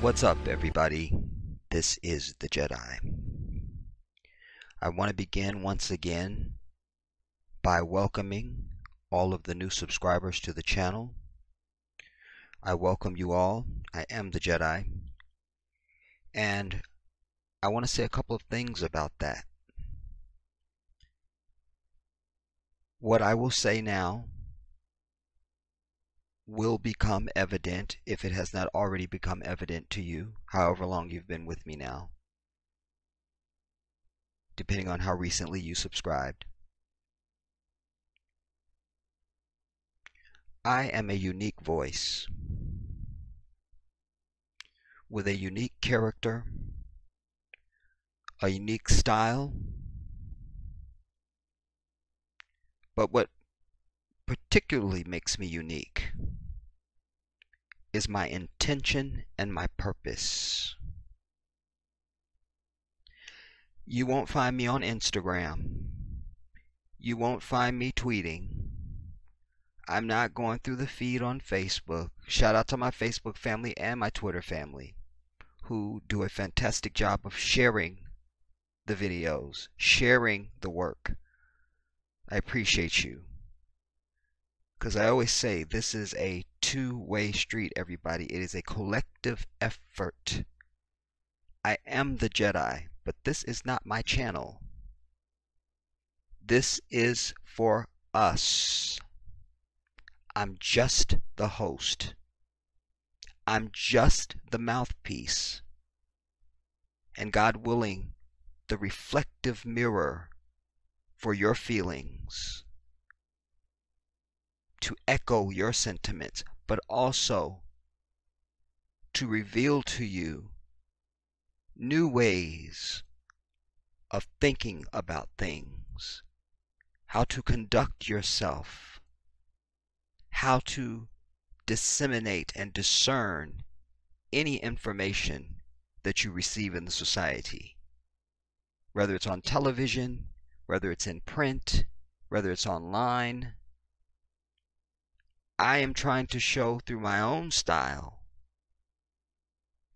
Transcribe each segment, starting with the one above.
What's up, everybody? This is the Jedi. I want to begin once again by welcoming all of the new subscribers to the channel. I welcome you all. I am the Jedi. And I want to say a couple of things about that. What I will say now will become evident, if it has not already become evident to you, however long you've been with me now, depending on how recently you subscribed. I am a unique voice with a unique character, a unique style, but what particularly makes me unique is my intention and my purpose. You won't find me on Instagram. You won't find me tweeting. I'm not going through the feed on Facebook. Shout out to my Facebook family and my Twitter family, who do a fantastic job of sharing the videos, sharing the work. I appreciate you. Because I always say this is a two-way street, everybody. It is a collective effort. I am the Jedi, but this is not my channel. This is for us. I'm just the host. I'm just the mouthpiece. And God willing, the reflective mirror for your feelings, to echo your sentiments, but also to reveal to you new ways of thinking about things, how to conduct yourself, how to disseminate and discern any information that you receive in the society, whether it's on television, whether it's in print, whether it's online. I am trying to show through my own style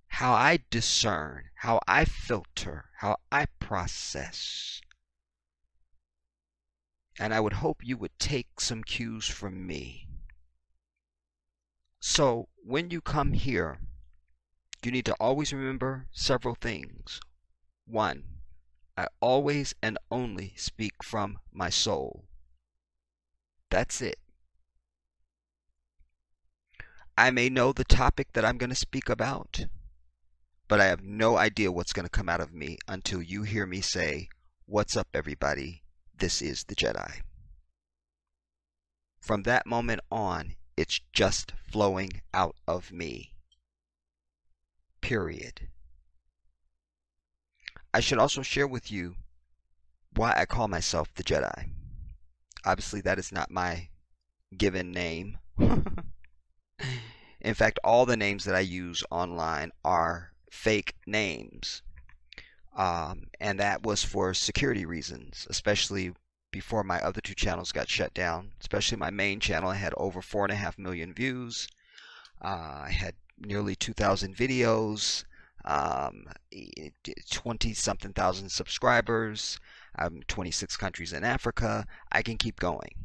how I discern, how I filter, how I process. And I would hope you would take some cues from me. So when you come here, you need to always remember several things. One, I always and only speak from my soul. That's it. I may know the topic that I'm going to speak about, but I have no idea what's going to come out of me until you hear me say, "What's up, everybody? This is the Jedi." From that moment on, it's just flowing out of me. Period. I should also share with you why I call myself the Jedi. Obviously, that is not my given name. In fact, all the names that I use online are fake names. And that was for security reasons, especially before my other two channels got shut down. Especially my main channel, I had over 4.5 million views. I had nearly 2,000 videos, 20-something thousand subscribers, 26 countries in Africa. I can keep going.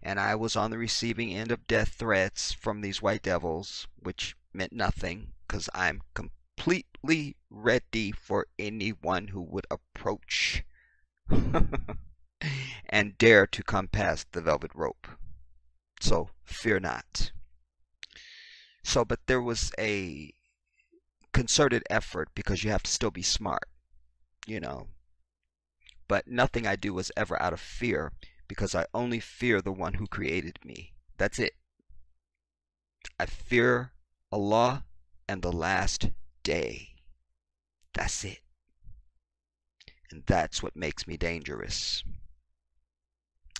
And I was on the receiving end of death threats from these white devils, which meant nothing, because I'm completely ready for anyone who would approach and dare to come past the velvet rope. So fear not. But there was a concerted effort, because you have to still be smart, But nothing I do is ever out of fear, because I only fear the one who created me. That's it. I fear Allah and the last day. That's it. And that's what makes me dangerous.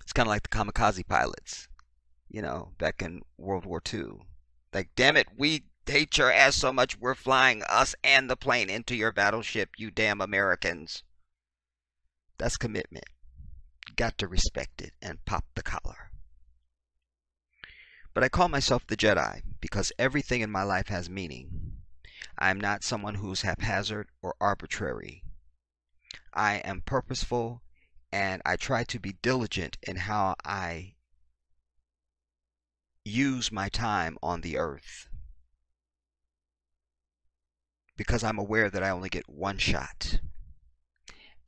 It's kind of like the kamikaze pilots, back in World War II. Like, damn it, we hate your ass so much we're flying us and the plane into your battleship, you damn Americans. That's commitment. Got to respect it and pop the collar. But I call myself the Jedi because everything in my life has meaning. I am not someone who's haphazard or arbitrary. I am purposeful, and I try to be diligent in how I use my time on the earth, because I'm aware that I only get one shot,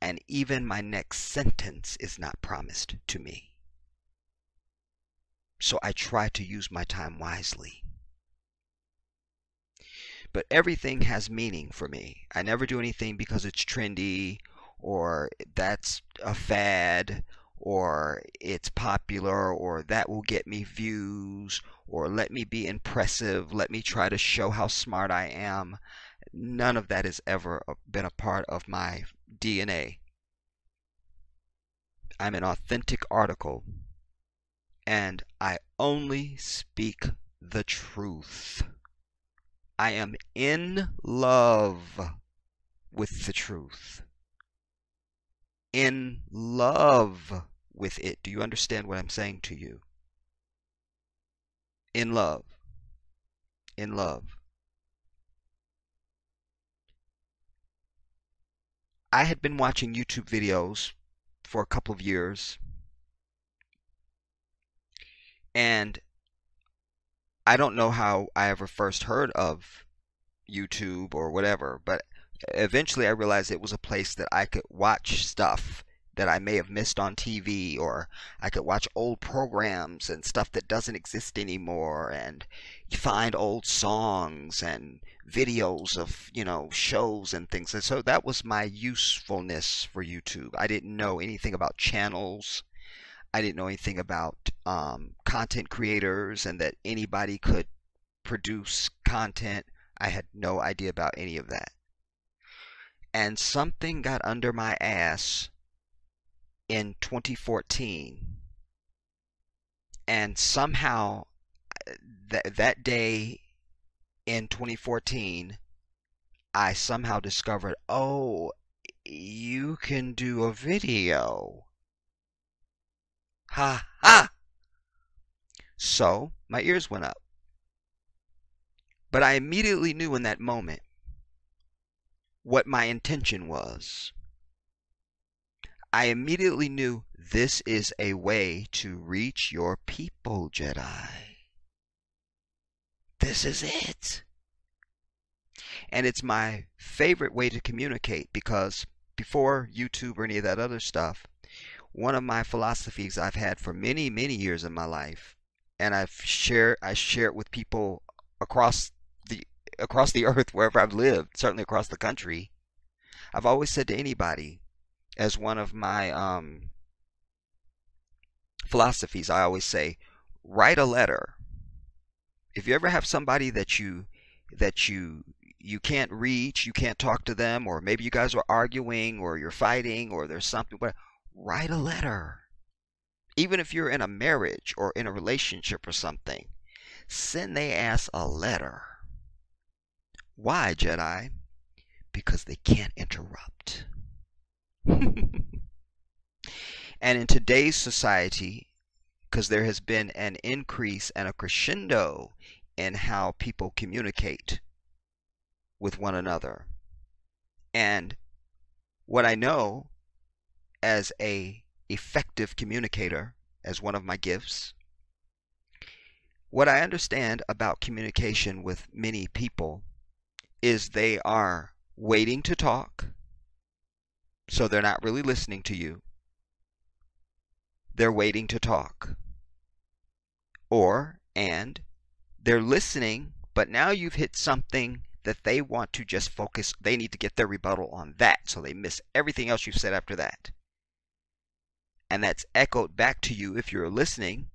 and even my next sentence is not promised to me. So I try to use my time wisely. But everything has meaning for me. I never do anything because it's trendy, or that's a fad, or it's popular, or that will get me views, or let me be impressive, let me try to show how smart I am. None of that has ever been a part of my DNA. I'm an authentic article, and I only speak the truth. I am in love with the truth. In love with it. Do you understand what I'm saying to you? In love. In love. I had been watching YouTube videos for a couple of years, and I don't know how I ever first heard of YouTube or whatever, but eventually I realized it was a place that I could watch stuff that I may have missed on TV, or I could watch old programs and stuff that doesn't exist anymore, and find old songs and videos of, shows and things. And so that was my usefulness for YouTube. I didn't know anything about channels. I didn't know anything about content creators and that anybody could produce content. I had no idea about any of that. And something got under my ass in 2014. And somehow that day in 2014, I somehow discovered, oh, you can do a video. Ha ha! So my ears went up. But I immediately knew in that moment what my intention was. I immediately knew this is a way to reach your people, Jedi. This is it. And it's my favorite way to communicate, because before YouTube or any of that other stuff, one of my philosophies I've had for many, many years in my life, and I share it with people across the earth, wherever I've lived, certainly across the country. I've always said to anybody, as one of my philosophies, I always say, write a letter. If you ever have somebody that you can't reach, you can't talk to them, or maybe you guys are arguing, or you're fighting, or there's something, but write a letter. Even if you're in a marriage or in a relationship or something, send they ass a letter. Why, Jedi? Because they can't interrupt. And in today's society, because there has been an increase and a crescendo in how people communicate with one another. And what I know as a effective communicator, as one of my gifts, what I understand about communication with many people is they are waiting to talk, so they're not really listening to you. They're waiting to talk. And they're listening, but now you've hit something that they want to just focus. They need to get their rebuttal on that, so they miss everything else you've said after that. And that's echoed back to you if you're listening.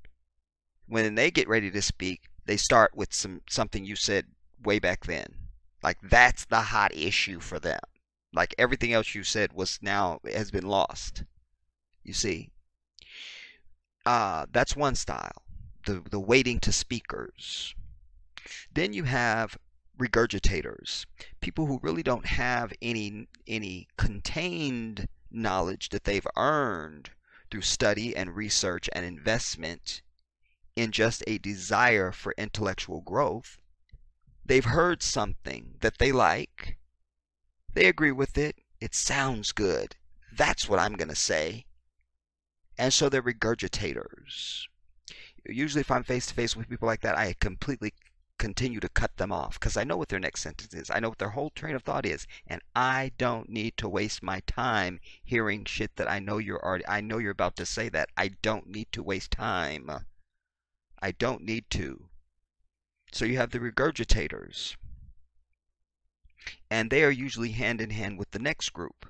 When they get ready to speak, they start with something you said way back then. Like that's the hot issue for them. Like everything else you said has been lost. You see? That's one style. The waiting to speakers. Then you have regurgitators. People who really don't have any contained knowledge that they've earned through study and research and investment in just a desire for intellectual growth. They've heard something that they like. They agree with it. It sounds good. That's what I'm going to say. And so they're regurgitators. Usually if I'm face to face with people like that, I completely continue to cut them off because I know what their next sentence is. I know what their whole train of thought is, and I don't need to waste my time hearing shit that I know you're about to say that. I don't need to waste time. I don't need to. So you have the regurgitators, and they are usually hand in hand with the next group,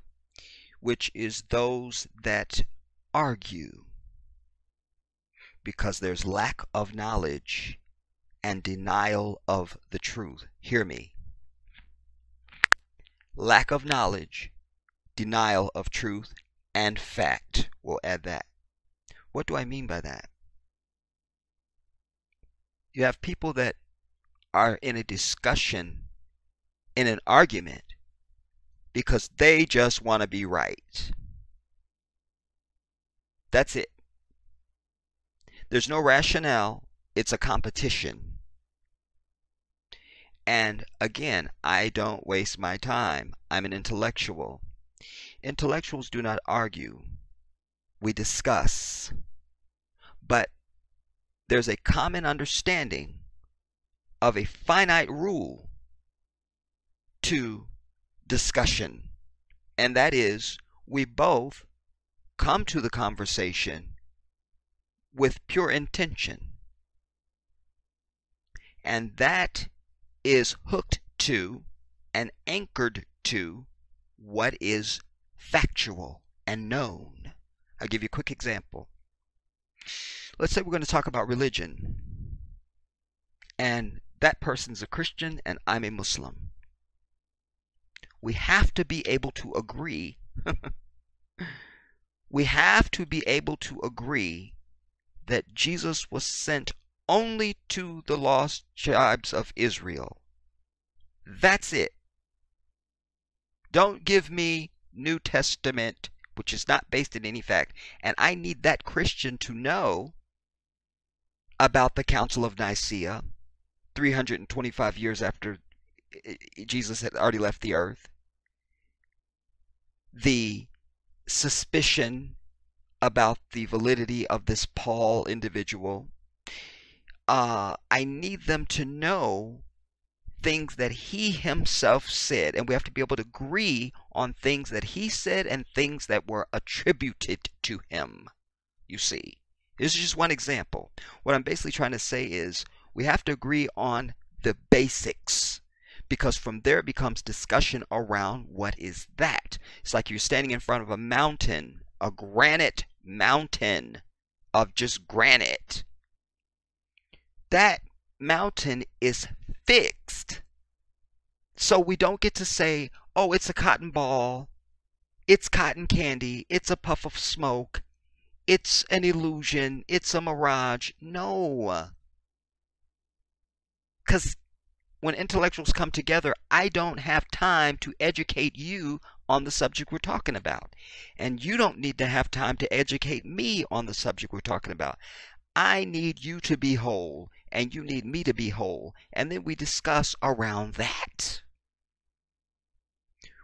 which is those that argue because there's lack of knowledge and denial of the truth. Hear me. Lack of knowledge, denial of truth, and fact. We'll add that. What do I mean by that? You have people that are in a discussion, in an argument, because they just want to be right. That's it. There's no rationale. It's a competition. And again, I don't waste my time. I'm an intellectual. Intellectuals do not argue. We discuss. But there's a common understanding of a finite rule to discussion. And that is, we both come to the conversation with pure intention. And that is hooked to and anchored to what is factual and known. I'll give you a quick example. Let's say we're going to talk about religion, and that person's a Christian and I'm a Muslim. We have to be able to agree. We have to be able to agree that Jesus was sent only to the lost tribes of Israel. That's it. Don't give me New Testament, which is not based in any fact. And I need that Christian to know about the Council of Nicaea, 325 years after Jesus had already left the earth. The suspicion about the validity of this Paul individual. I need them to know things that he himself said, and we have to be able to agree on things that he said and things that were attributed to him. You see, this is just one example. What I'm basically trying to say is we have to agree on the basics, because from there it becomes discussion around what is that. It's like you're standing in front of a mountain, a granite mountain of just granite. That mountain is fixed. So we don't get to say, oh, it's a cotton ball, it's cotton candy, it's a puff of smoke, it's an illusion, it's a mirage. No. Because when intellectuals come together, I don't have time to educate you on the subject we're talking about. And you don't need to have time to educate me on the subject we're talking about. I need you to be whole, and you need me to be whole. And then we discuss around that.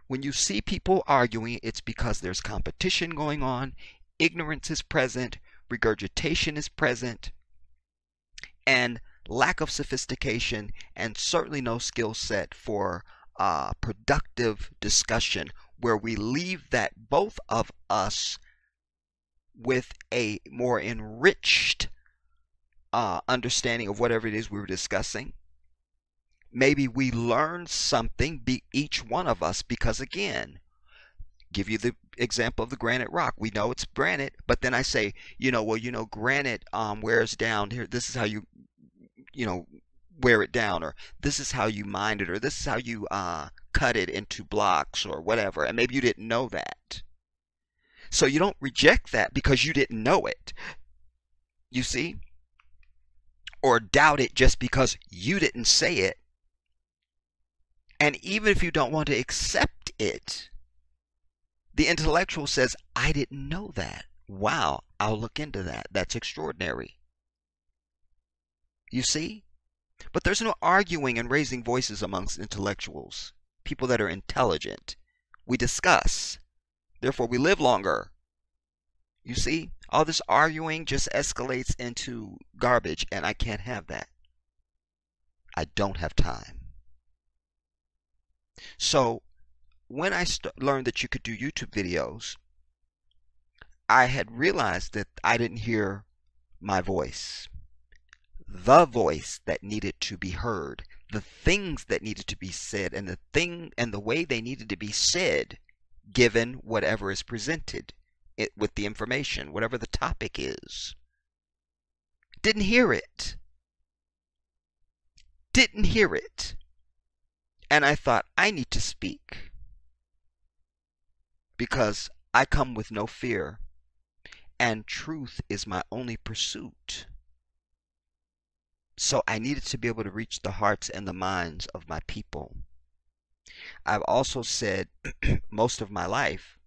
When you see people arguing, it's because there's competition going on, ignorance is present, regurgitation is present, and lack of sophistication, and certainly no skill set for productive discussion, where we leave that both of us with a more enriched understanding of whatever it is we were discussing. Maybe we learned something, each one of us, because again, give you the example of the granite rock. We know it's granite, but then I say, granite wears down here. This is how you wear it down, or this is how you mine it, or this is how you cut it into blocks, or whatever. And maybe you didn't know that. So you don't reject that because you didn't know it. You see? Or doubt it just because you didn't say it. And even if you don't want to accept it, the intellectual says, I didn't know that. Wow, I'll look into that. That's extraordinary. You see? But there's no arguing and raising voices amongst intellectuals, people that are intelligent. We discuss. Therefore, we live longer. You see? All this arguing just escalates into garbage, and I can't have that. I don't have time. So, when I learned that you could do YouTube videos, I had realized that I didn't hear my voice. The voice that needed to be heard, the things that needed to be said, and the way they needed to be said, given whatever is presented with the information, whatever the topic is. Didn't hear it. Didn't hear it. And I thought, I need to speak, because I come with no fear, and truth is my only pursuit. So I needed to be able to reach the hearts and the minds of my people. I've also said most of my life,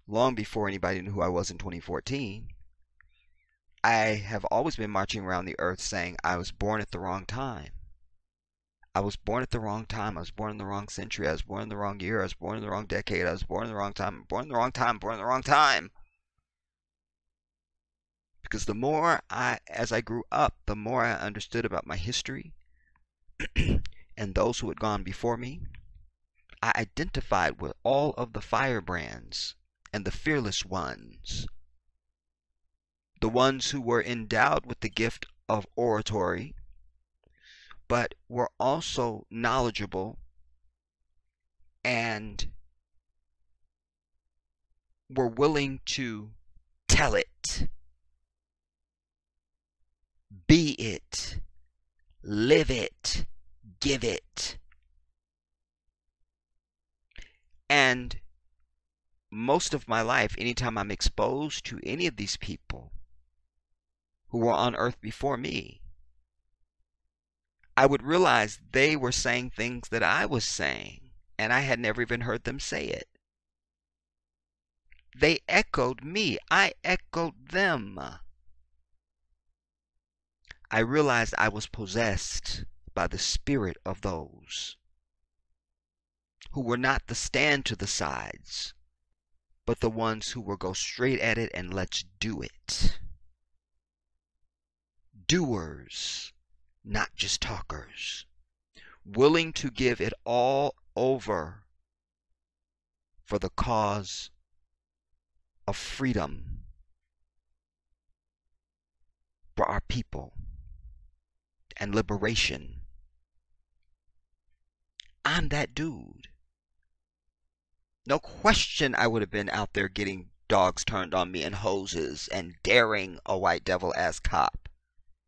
long before anybody knew who I was in 2014, I have always been marching around the earth saying I was born at the wrong time. I was born at the wrong time. I was born in the wrong century. I was born in the wrong year. I was born in the wrong decade. I was born in the wrong time. Born in the wrong time. Born in the wrong time. Because the more as I grew up, the more I understood about my history and those who had gone before me. I identified with all of the firebrands and the fearless ones, the ones who were endowed with the gift of oratory, but were also knowledgeable and were willing to tell it, be it, live it, give it. And most of my life, anytime I'm exposed to any of these people who were on earth before me, I would realize they were saying things that I was saying, and I had never even heard them say it. They echoed me. I echoed them. I realized I was possessed by the spirit of those who were not the stand to the sides, but the ones who will go straight at it and let's do it. Doers, not just talkers. Willing to give it all over for the cause of freedom for our people and liberation. I'm that dude. No question I would have been out there getting dogs turned on me and hoses and daring a white devil-ass cop.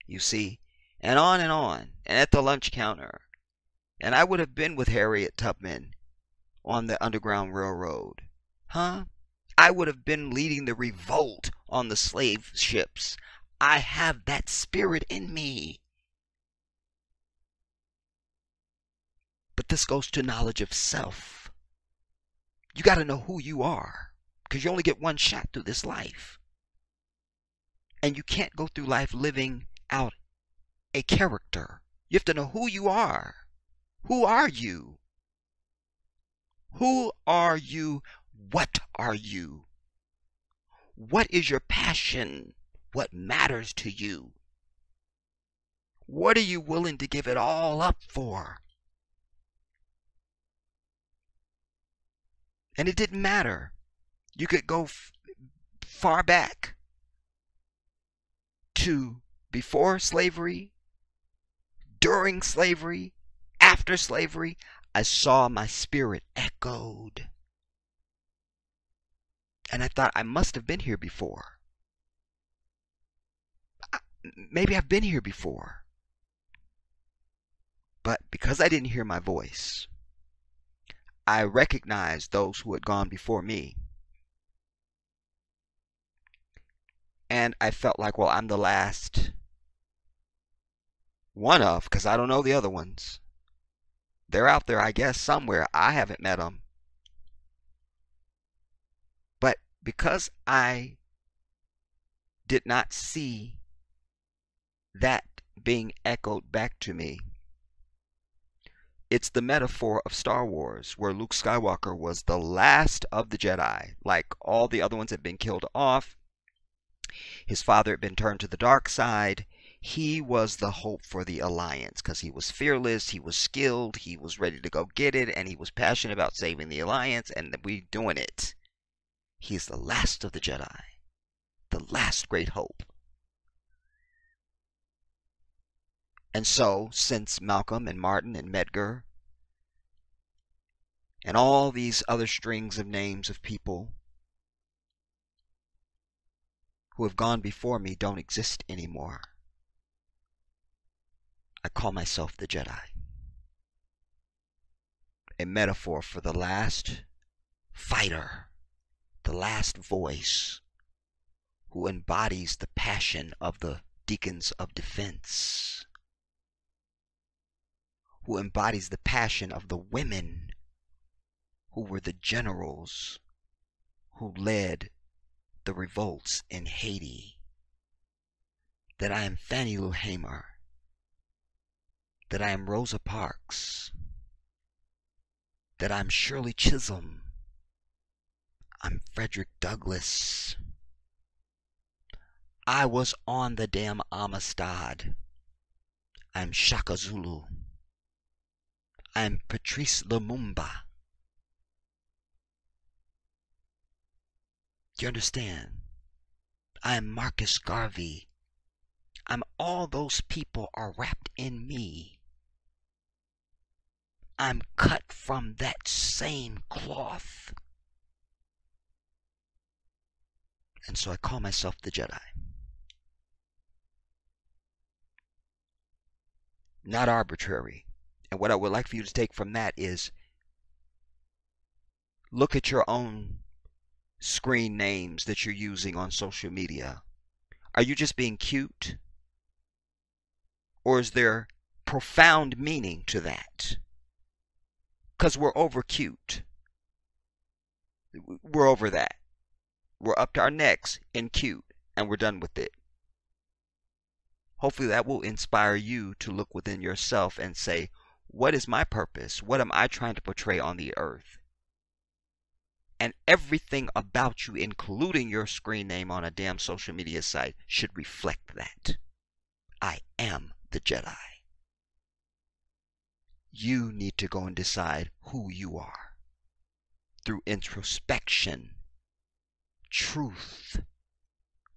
You see? And on and at the lunch counter. And I would have been with Harriet Tubman on the Underground Railroad. Huh? I would have been leading the revolt on the slave ships. I have that spirit in me. But this goes to knowledge of self. You got to know who you are, because you only get one shot through this life. And you can't go through life living out a character. You have to know who you are. Who are you? Who are you? What are you? What is your passion? What matters to you? What are you willing to give it all up for? And it didn't matter. You could go far back to before slavery, during slavery, after slavery. I saw my spirit echoed. And I thought I must have been here before. Maybe I've been here before. But because I didn't hear my voice, I recognized those who had gone before me. And I felt like, well, I'm the last one of, because I don't know the other ones. They're out there, I guess, somewhere. I haven't met them. But because I did not see that being echoed back to me. It's the metaphor of Star Wars, where Luke Skywalker was the last of the Jedi. Like all the other ones had been killed off. His father had been turned to the dark side. He was the hope for the Alliance because he was fearless, he was skilled, he was ready to go get it, and he was passionate about saving the Alliance, and we doing it. He's the last of the Jedi, the last great hope. And so, since Malcolm and Martin and Medgar and all these other strings of names of people who have gone before me don't exist anymore, I call myself the Jedi. A metaphor for the last fighter, the last voice who embodies the passion of the deacons of defense, who embodies the passion of the women who were the generals who led the revolts in Haiti. That I am Fannie Lou Hamer, that I am Rosa Parks, that I'm Shirley Chisholm, I'm Frederick Douglass. I was on the damn Amistad. I'm Shaka Zulu. I'm Patrice Lumumba. Do you understand? I'm Marcus Garvey. I'm all those people are wrapped in me. I'm cut from that same cloth. And so I call myself the Jedi. Not arbitrary. And what I would like for you to take from that is look at your own screen names that you're using on social media. Are you just being cute? Or is there profound meaning to that? Because we're over cute. We're over that. We're up to our necks in cute, and we're done with it. Hopefully that will inspire you to look within yourself and say, what is my purpose? What am I trying to portray on the earth? And everything about you, including your screen name on a damn social media site, should reflect that. I am the Jedi. You need to go and decide who you are through introspection, truth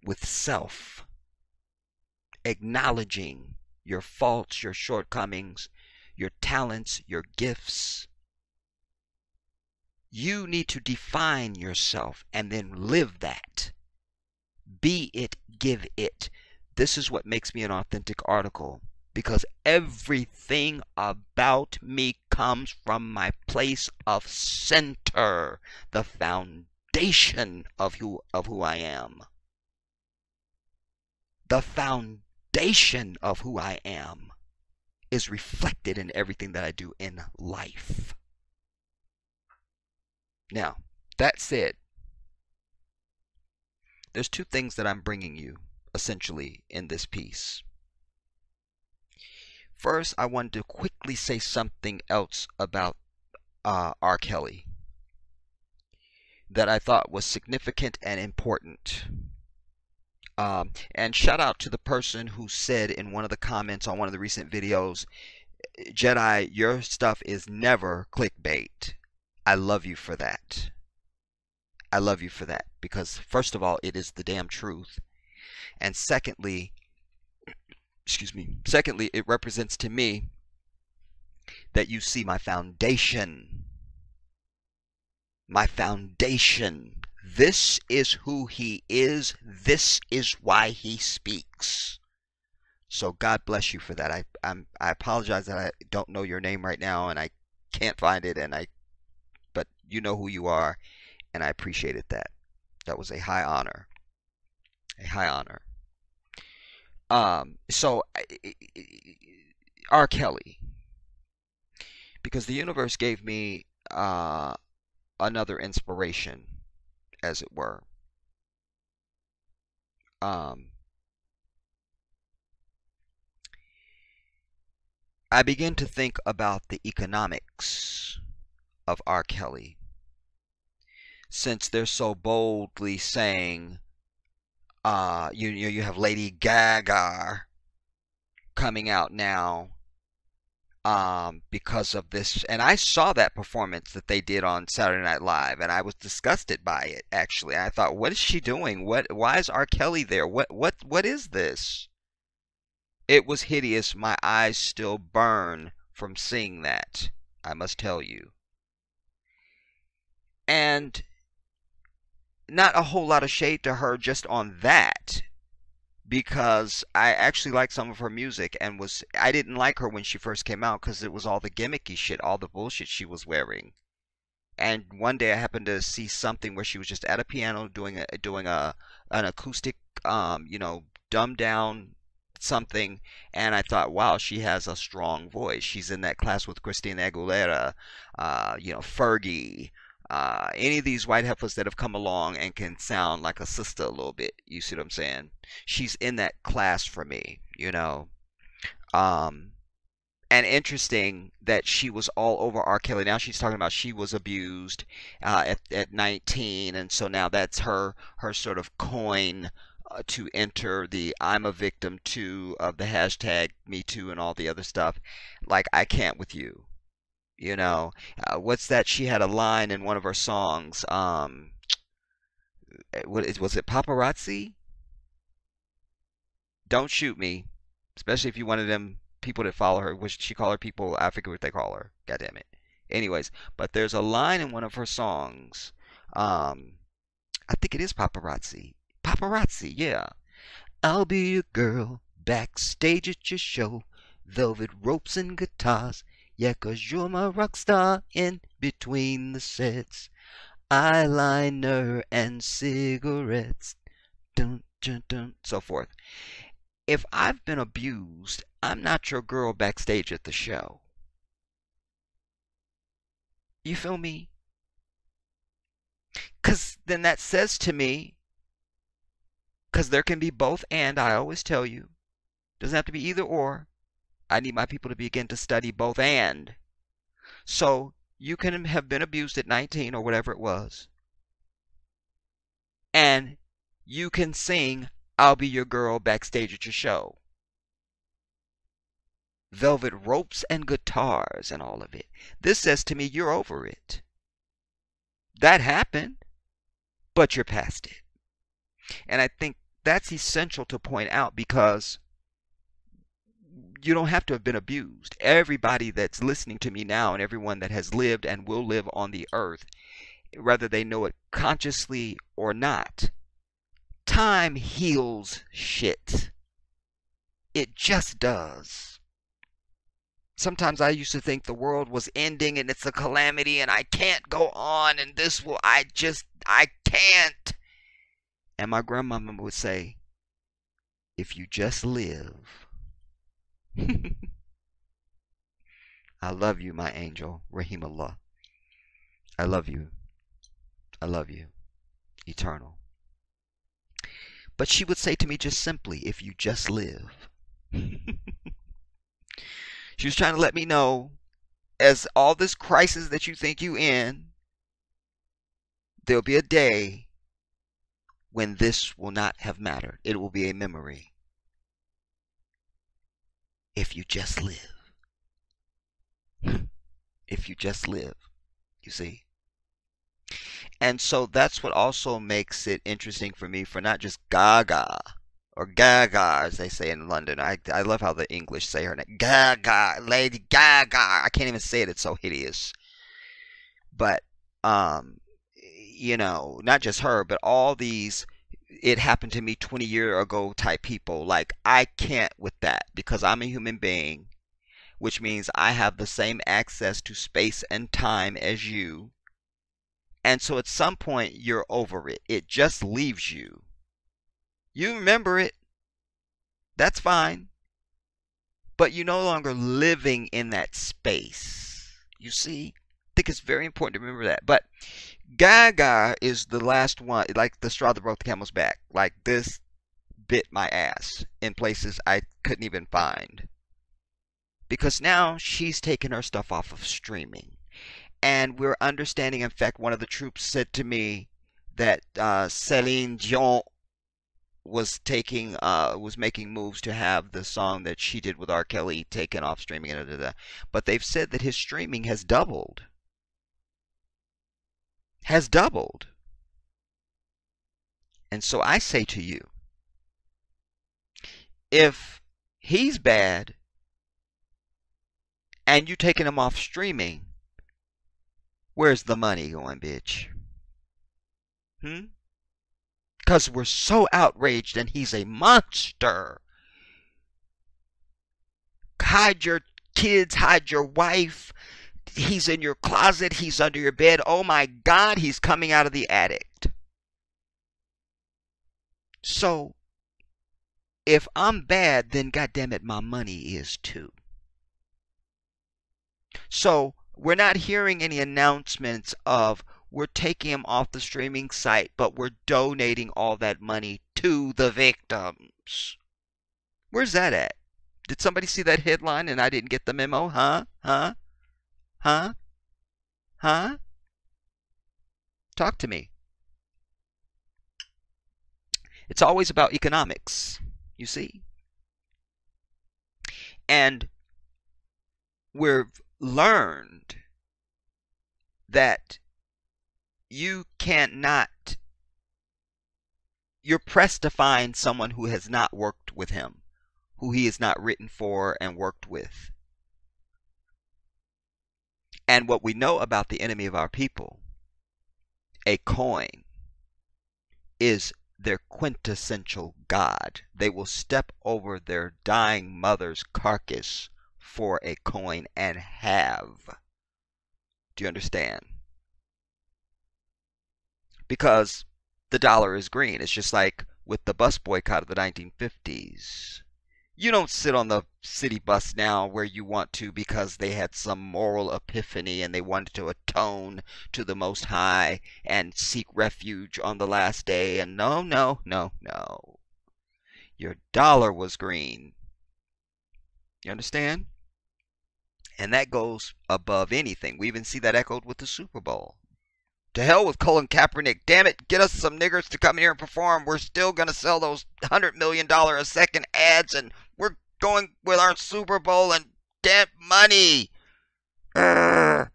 with self, acknowledging your faults, your shortcomings, your talents, your gifts. You need to define yourself and then live that. Be it, give it. This is what makes me an authentic article, because everything about me comes from my place of center, the foundation of who I am. The foundation of who I am is reflected in everything that I do in life. Now, that said, there's two things that I'm bringing you, essentially, in this piece. First, I wanted to quickly say something else about R. Kelly that I thought was significant and important. And shout out to the person who said in one of the comments on one of the recent videos, Jedi, your stuff is never clickbait. I love you for that. I love you for that, because first of all, it is the damn truth. And secondly, it represents to me that you see my foundation. My foundation. This is who he is. This is why he speaks. So God bless you for that. I apologize that I don't know your name right now and I can't find it, but you know who you are, and I appreciated that. That was a high honor. A high honor. So R. Kelly, because the universe gave me another inspiration, as it were. I begin to think about the economics of R. Kelly, since they're so boldly saying, you have Lady Gaga coming out now, because of this. And I saw that performance that they did on Saturday Night Live, and I was disgusted by it. Actually, I thought, what is she doing? Why is R. Kelly there? What is this? It was hideous. My eyes still burn from seeing that, I must tell you. And not a whole lot of shade to her just on that, because I actually like some of her music, and I didn't like her when she first came out because it was all the gimmicky shit, all the bullshit she was wearing. And one day I happened to see something where she was just at a piano doing a an acoustic, dumbed down something, and I thought, wow, she has a strong voice. She's in that class with Christina Aguilera, Fergie, any of these white heifers that have come along and can sound like a sister a little bit. You see what I'm saying? She's in that class for me. Um, and interesting that she was all over R. Kelly. Now she's talking about she was abused at 19, and so now that's her sort of coin to enter the "I'm a victim too" of the hashtag Me Too and all the other stuff. Like, I can't with you. What's that? She had a line in one of her songs. Was it paparazzi? Don't shoot me, especially if you one of them people that follow her. What she call her people? I forget what they call her. God damn it. Anyways, but there's a line in one of her songs. Um, I think it is paparazzi. Paparazzi, yeah. I'll be your girl backstage at your show. Velvet ropes and guitars. Yeah, 'cause you're my rock star in between the sets. Eyeliner and cigarettes. Dun, dun, dun, so forth. If I've been abused, I'm not your girl backstage at the show. You feel me? 'Cause then that says to me, 'cause there can be both and, I always tell you. Doesn't have to be either or. I need my people to begin to study both and. So you can have been abused at 19 or whatever it was, and you can sing I'll Be Your Girl backstage at your show. Velvet ropes and guitars and all of it. This says to me you're over it. That happened, but you're past it. And I think that's essential to point out, because you don't have to have been abused. Everybody that's listening to me now and everyone that has lived and will live on the earth, whether they know it consciously or not, time heals shit. It just does. Sometimes I used to think the world was ending and it's a calamity and I can't go on and I can't. And my grandmama would say, if you just live. I love you, my angel, Rahimullah. I love you. I love you. Eternal. But she would say to me just simply, if you just live. She was trying to let me know, as all this crisis that you think you in, there'll be a day when this will not have mattered. It will be a memory. If you just live. If you just live. You see? And so that's what also makes it interesting for me, for not just Gaga, or Gaga, as they say in London. I love how the English say her name. Gaga, Lady Gaga. I can't even say it. It's so hideous. But, not just her, but all these "it happened to me 20 years ago" type people. Like, I can't with that, because I'm a human being, which means I have the same access to space and time as you. And so at some point, you're over it. It just leaves you. You remember it. That's fine. But you're no longer living in that space. You see? I think it's very important to remember that. But Gaga is the last one, like the straw that broke the camel's back. Like, this bit my ass in places I couldn't even find. because now she's taking her stuff off of streaming. And we're understanding, in fact, one of the troops said to me that Celine Dion was making moves to have the song that she did with R. Kelly taken off streaming, and da, da, da. But they've said that his streaming has doubled. Has doubled. And so I say to you, if he's bad and you taking him off streaming, where's the money going, bitch? Because we're so outraged and he's a monster. Hide your kids, hide your wife. He's in your closet, he's under your bed. Oh my God, he's coming out of the attic. So, if I'm bad, then goddammit, my money is too. So, we're not hearing any announcements of we're taking him off the streaming site, but we're donating all that money to the victims. Where's that at? Did somebody see that headline and I didn't get the memo? Huh? Talk to me. It's always about economics, you see? And we've learned that you're pressed to find someone who has not worked with him, who he has not written for and worked with. And what we know about the enemy of our people, a coin, is their quintessential god. They will step over their dying mother's carcass for a coin and have. Do you understand? Because the dollar is green. It's just like with the bus boycott of the 1950s. You don't sit on the city bus now where you want to because they had some moral epiphany and they wanted to atone to the Most High and seek refuge on the last day. And no. Your dollar was green. You understand? And that goes above anything. We even see that echoed with the Super Bowl. To hell with Colin Kaepernick. Damn it, get us some niggers to come here and perform. We're still going to sell those $100 million a second ads, and we're going with our Super Bowl and damn money. Urgh.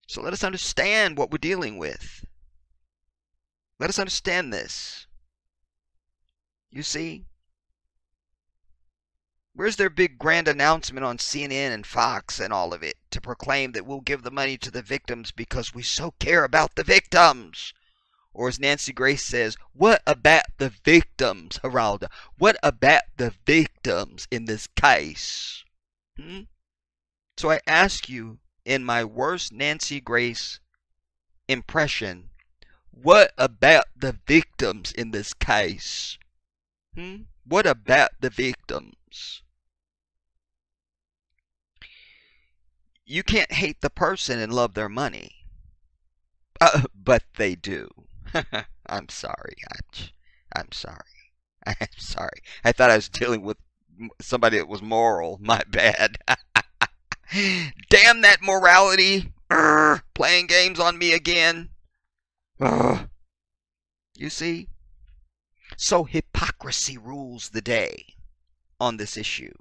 So let us understand what we're dealing with. Let us understand this. You see? Where's their big grand announcement on CNN and Fox and all of it to proclaim that we'll give the money to the victims because we so care about the victims? Or as Nancy Grace says, what about the victims, Geralda? What about the victims in this case? So I ask you, in my worst Nancy Grace impression, what about the victims in this case? What about the victims? You can't hate the person and love their money. But they do. I'm sorry. I'm sorry. I'm sorry. I thought I was dealing with somebody that was moral. My bad. Damn that morality. Playing games on me again. You see? So hypocrisy rules the day on this issue.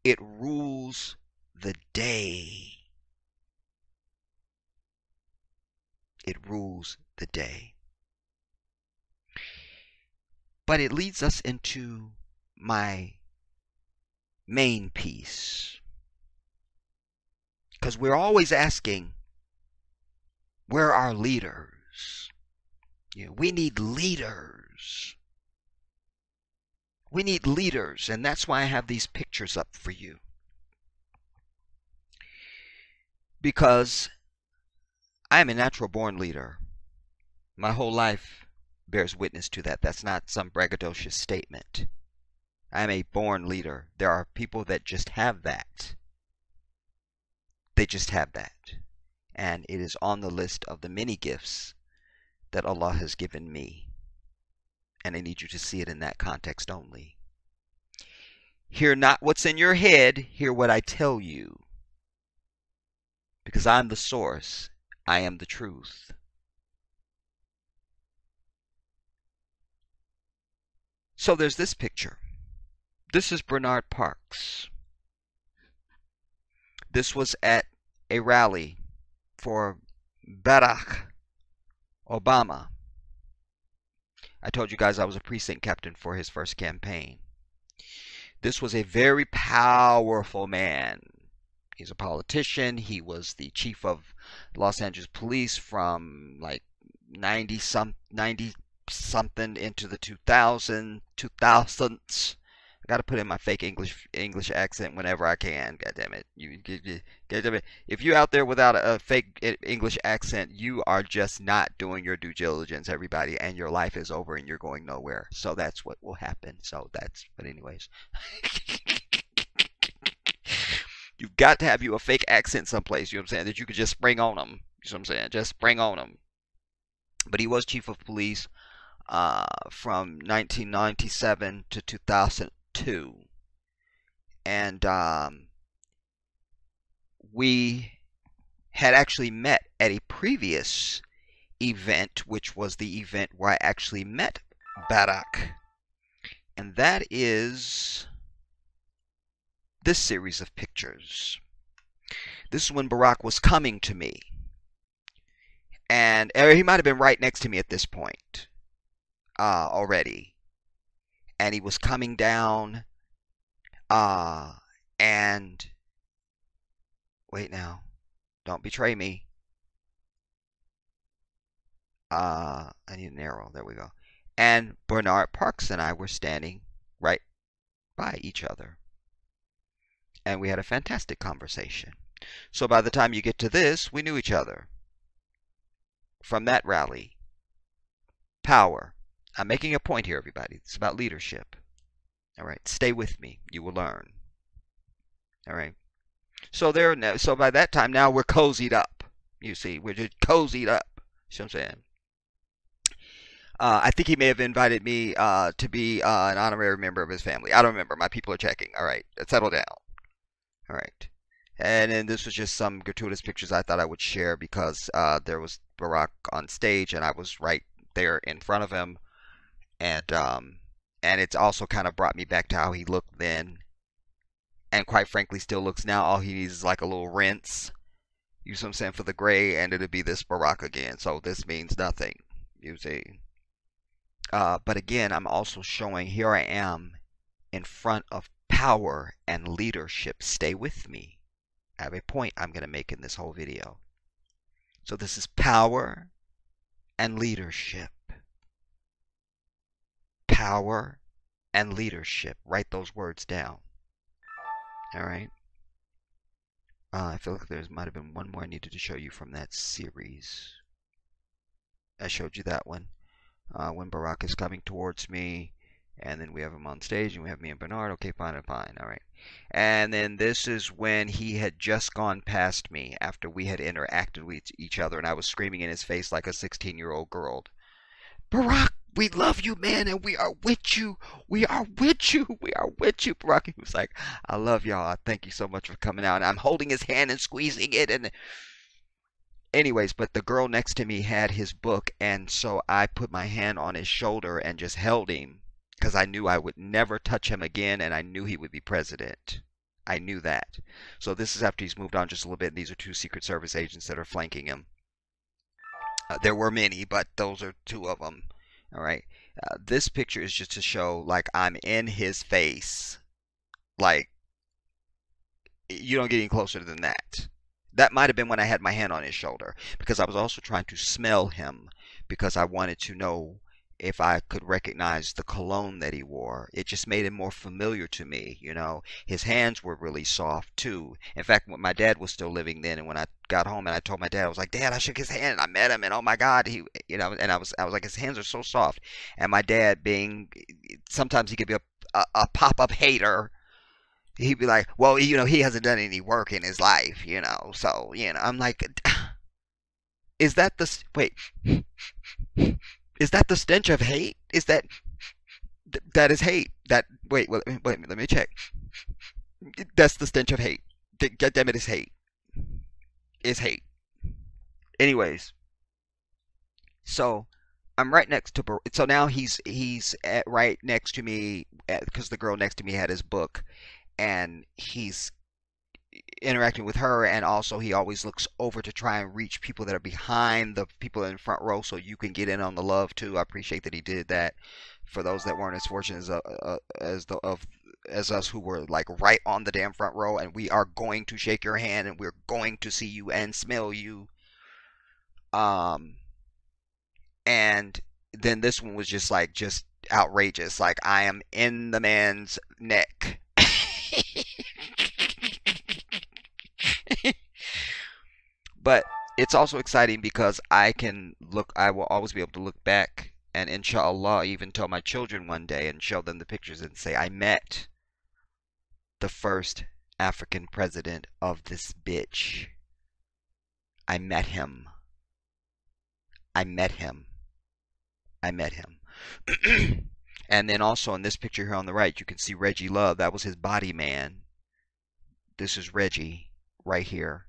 It rules the day. It rules the day. But it leads us into my main piece. Because we're always asking, where are leaders? We need leaders. We need leaders, and that's why I have these pictures up for you. Because I am a natural born leader. My whole life bears witness to that. That's not some braggadocious statement. I am a born leader. There are people that just have that. They just have that. And it is on the list of the many gifts that Allah has given me. And I need you to see it in that context only. Hear not what's in your head, hear what I tell you. Because I'm the source, I am the truth. So there's this picture. This is Bernard Parks. This was at a rally for Barack Obama. I told you guys I was a precinct captain for his first campaign. This was a very powerful man. He's a politician. He was the chief of Los Angeles Police from like 90 something into the 2000s. I got to put in my fake English accent whenever I can. God damn it! If you're out there without a fake English accent, you are just not doing your due diligence, everybody, and your life is over and you're going nowhere. So that's what will happen. But anyways, you've got to have you a fake accent someplace. You know what I'm saying? That you could just spring on them. You know what I'm saying? Just spring on them. But he was chief of police from 1997 to 2002. And we had actually met at a previous event, which was the event where I actually met Barack. And that is this series of pictures. This is when Barack was coming to me. And he might have been right next to me at this point already. And he was coming down, and wait now, don't betray me. I need an arrow. There we go. And Bernard Parks and I were standing right by each other, and we had a fantastic conversation. So by the time you get to this, we knew each other from that rally. Power. I'm making a point here, everybody. It's about leadership. All right, stay with me. You will learn. All right. So by that time now we're cozied up. You see, we're just cozied up. You know what I'm saying? I think he may have invited me to be an honorary member of his family. I don't remember. My people are checking. All right, settle down. All right. And then this was just some gratuitous pictures I thought I would share because there was Barack on stage and I was right there in front of him. And it's also kind of brought me back to how he looked then, and quite frankly still looks now. All he needs is like a little rinse, you know what I'm saying, for the gray, and it'll be this Barack again. So this means nothing, you see. But again, I'm also showing here I am in front of power and leadership. Stay with me. I have a point I'm going to make in this whole video. So this is power and leadership. Power and leadership. Write those words down. All right. I feel like there might have been one more I needed to show you from that series. I showed you that one. When Barack is coming towards me, and then we have him on stage, and we have me and Bernard. Okay, fine. All right. And then this is when he had just gone past me after we had interacted with each other, and I was screaming in his face like a 16-year-old girl. Barack, we love you, man, and we are with you. We are with you. We are with you. Barack, he was like, I love y'all. Thank you so much for coming out. And I'm holding his hand and squeezing it. And anyways, but the girl next to me had his book, and so I put my hand on his shoulder and just held him because I knew I would never touch him again, and I knew he would be president. I knew that. So this is after he's moved on just a little bit, and these are two Secret Service agents that are flanking him. There were many, but those are two of them. All right. This picture is just to show, like, I'm in his face. Like, you don't get any closer than that. That might have been when I had my hand on his shoulder, because I was also trying to smell him, because I wanted to know if I could recognize the cologne that he wore. It just made him more familiar to me, you know. His hands were really soft too. In fact, when my dad was still living then, and when I got home and I told my dad, I was like, Dad, I shook his hand and I met him, and oh my God, he, you know, and I was like, his hands are so soft. And my dad, being, sometimes he could be a pop-up hater, he'd be like, well, you know, he hasn't done any work in his life, you know, so, you know, I'm like, is that the, wait, is that the stench of hate? Is that is hate? That, wait, let me check. That's the stench of hate. God damn it, it's hate. It's hate. Anyways, so I'm right next to. So now he's right next to me because the girl next to me had his book, and he's interacting with her, and also he always looks over to try and reach people that are behind the people in the front row so you can get in on the love too. I appreciate that he did that for those that weren't as fortunate as us, who were like right on the damn front row, and we are going to shake your hand and we're going to see you and smell you. um and then this one was just outrageous, like I am in the man's neck. But it's also exciting because I will always be able to look back and inshallah even tell my children one day and show them the pictures and say, I met the first African president of this bitch. I met him. I met him. I met him. And then also in this picture here on the right, you can see Reggie Love. That was his body man. This is Reggie right here.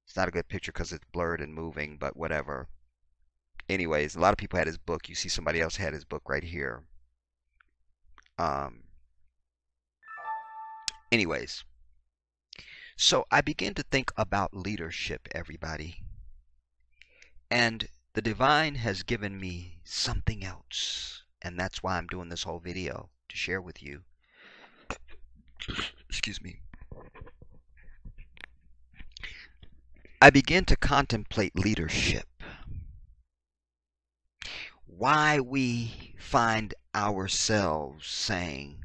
It's not a good picture because it's blurred and moving, but whatever. Anyways, a lot of people had his book. You see somebody else had his book right here. Anyways, so I begin to think about leadership, everybody. And the divine has given me something else. And that's why I'm doing this whole video, to share with you. Excuse me. I begin to contemplate leadership. Why we find ourselves saying,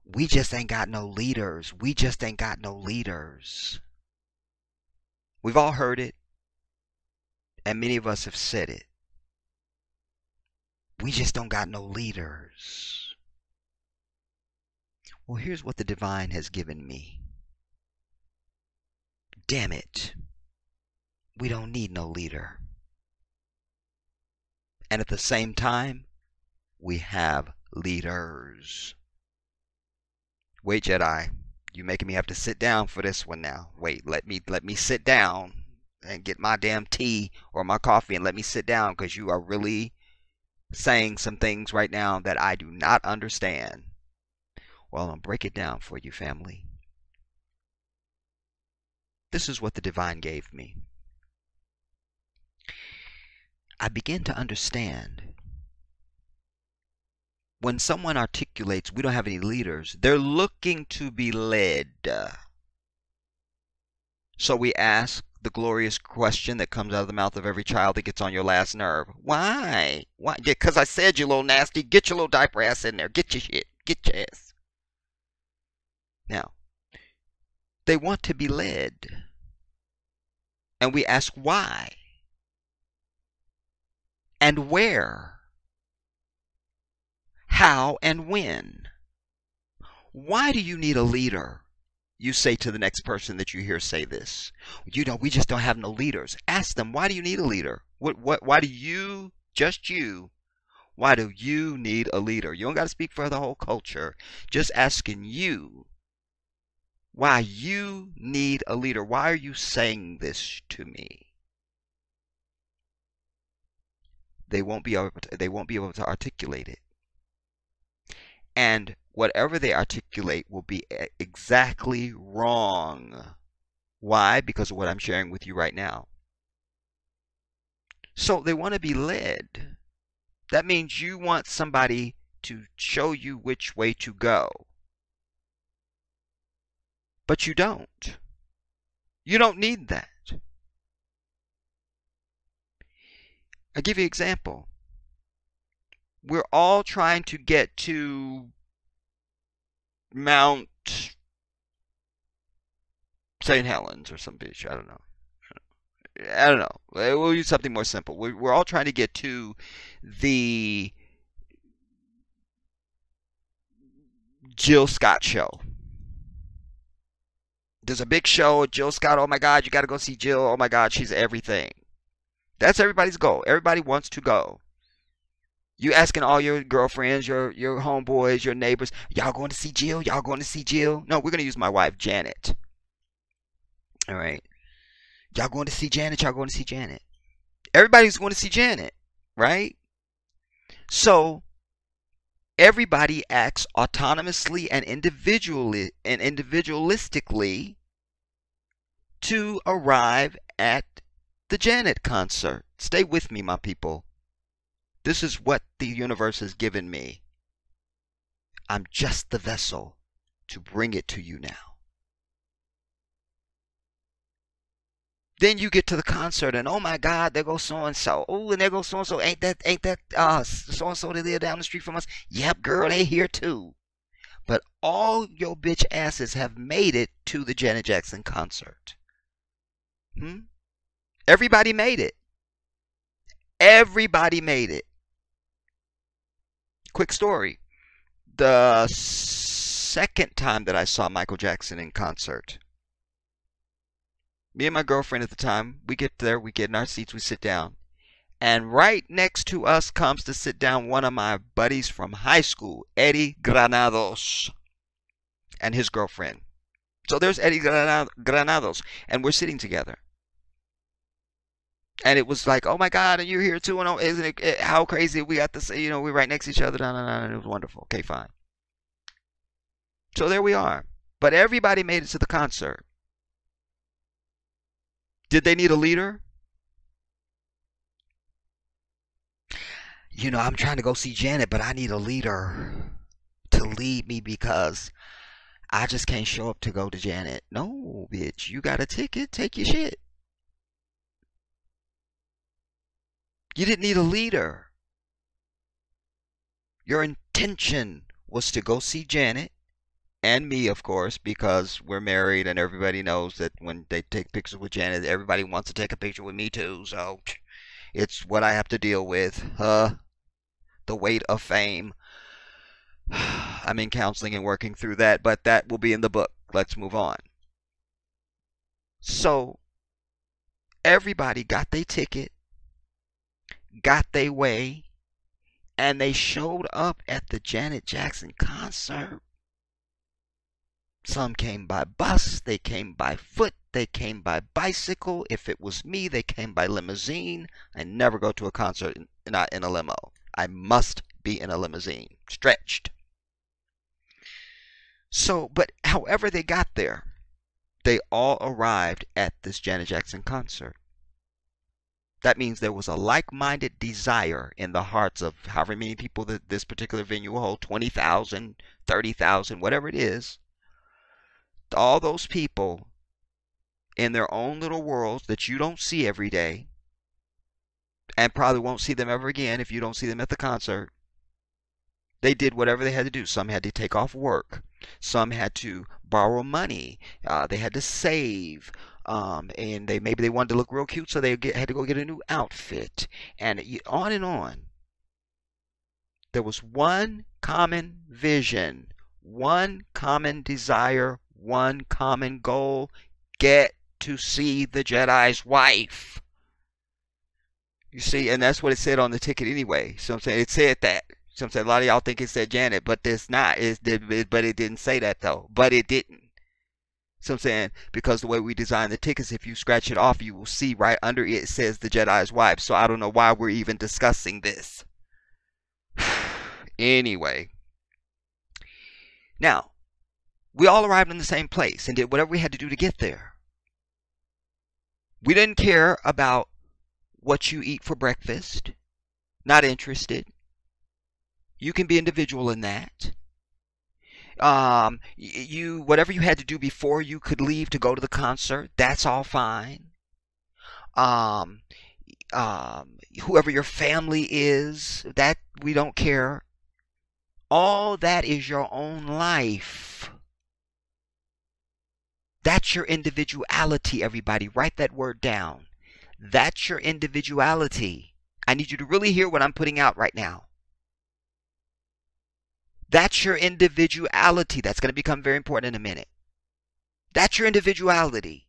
we just ain't got no leaders. We just ain't got no leaders. We've all heard it, and many of us have said it. We just don't got no leaders. Well, here's what the divine has given me. Damn it. We don't need no leader. And at the same time, we have leaders. Wait, Jedi, you're making me have to sit down for this one now. Wait, let me sit down and get my damn tea or my coffee and let me sit down, because you are really saying some things right now that I do not understand. Well, I'll break it down for you, family. This is what the divine gave me. I begin to understand when someone articulates, we don't have any leaders, they're looking to be led. So we ask the glorious question that comes out of the mouth of every child that gets on your last nerve. Why? Why? Because I said, you little nasty. Get your little diaper ass in there. Get your shit. Get your ass. Now, they want to be led. And we ask why? And where? How and when? Why do you need a leader? You say to the next person that you hear say this. You know, we just don't have no leaders. Ask them, why do you need a leader? Why do you, just you, why do you need a leader? You don't got to speak for the whole culture. Just asking you why you need a leader. Why are you saying this to me? They won't be able to articulate it. And whatever they articulate will be exactly wrong. Why? Because of what I'm sharing with you right now. So they want to be led. That means you want somebody to show you which way to go. But you don't. You don't need that. I'll give you an example. We're all trying to get to Mount St. Helens or some beach. I don't know. We'll use something more simple. We're all trying to get to the Jill Scott show. There's a big show, Jill Scott. Oh my God, you got to go see Jill. Oh my God, she's everything. That's everybody's goal. Everybody wants to go. You asking all your girlfriends, your homeboys, your neighbors, y'all going to see Jill? Y'all going to see Jill? No, we're going to use my wife, Janet. All right. Y'all going to see Janet? Y'all going to see Janet? Everybody's going to see Janet, right? So everybody acts autonomously and individualistically to arrive at the Janet concert. Stay with me, my people. This is what the universe has given me. I'm just the vessel to bring it to you now. Then you get to the concert and oh my God, there goes so and so. Oh, and there goes so and so. Ain't that so and so that live down the street from us? Yep, girl, they here too. But all your bitch asses have made it to the Janet Jackson concert. Everybody made it. Everybody made it. Quick story. The second time that I saw Michael Jackson in concert, me and my girlfriend at the time, we get there, we get in our seats, we sit down. And right next to us comes to sit down one of my buddies from high school, Eddie Granados, and his girlfriend. So there's Eddie Granados, and we're sitting together. And it was like, oh my God, and you're here too, and isn't it how crazy we got to say, we're right next to each other, and it was wonderful. Okay, fine. So there we are. But everybody made it to the concert. Did they need a leader? I'm trying to go see Janet, but I need a leader to lead me because I just can't show up to go to Janet. No, bitch, you got a ticket, take your shit. You didn't need a leader. Your intention was to go see Janet and me, of course, because we're married and everybody knows that when they take pictures with Janet, everybody wants to take a picture with me too. So it's what I have to deal with. The weight of fame. I'm in counseling and working through that, but that will be in the book. Let's move on. So everybody got their ticket, got their way, and they showed up at the Janet Jackson concert. Some came by bus, they came by foot, they came by bicycle. If it was me, they came by limousine. I never go to a concert not in a limo. I must be in a limousine, stretched. So, but however they got there, they all arrived at this Janet Jackson concert. That means there was a like-minded desire in the hearts of however many people that this particular venue will hold, 20,000, 30,000, whatever it is. All those people in their own little worlds that you don't see every day and probably won't see them ever again if you don't see them at the concert. They did whatever they had to do. Some had to take off work. Some had to borrow money. They had to save. And maybe they wanted to look real cute, so they had to go get a new outfit. And on and on. There was one common vision, one common desire, one common goal. Get to see the Jedi's wife. You see, and that's what it said on the ticket anyway. So I'm saying it said that. So I'm saying a lot of y'all think it said Janet, but it's not. But it didn't say that though. But it didn't. So I'm saying because the way we design the tickets, if you scratch it off, you will see right under it says the Jedi's wife. So I don't know why we're even discussing this. Anyway, now we all arrived in the same place and did whatever we had to do to get there. We didn't care about what you eat for breakfast. Not interested. You can be individual in that. Whatever you had to do before you could leave to go to the concert, that's all fine. Whoever your family is, that we don't care. All that is your own life. That's your individuality, everybody. Write that word down. That's your individuality. I need you to really hear what I'm putting out right now. That's your individuality. That's going to become very important in a minute. That's your individuality.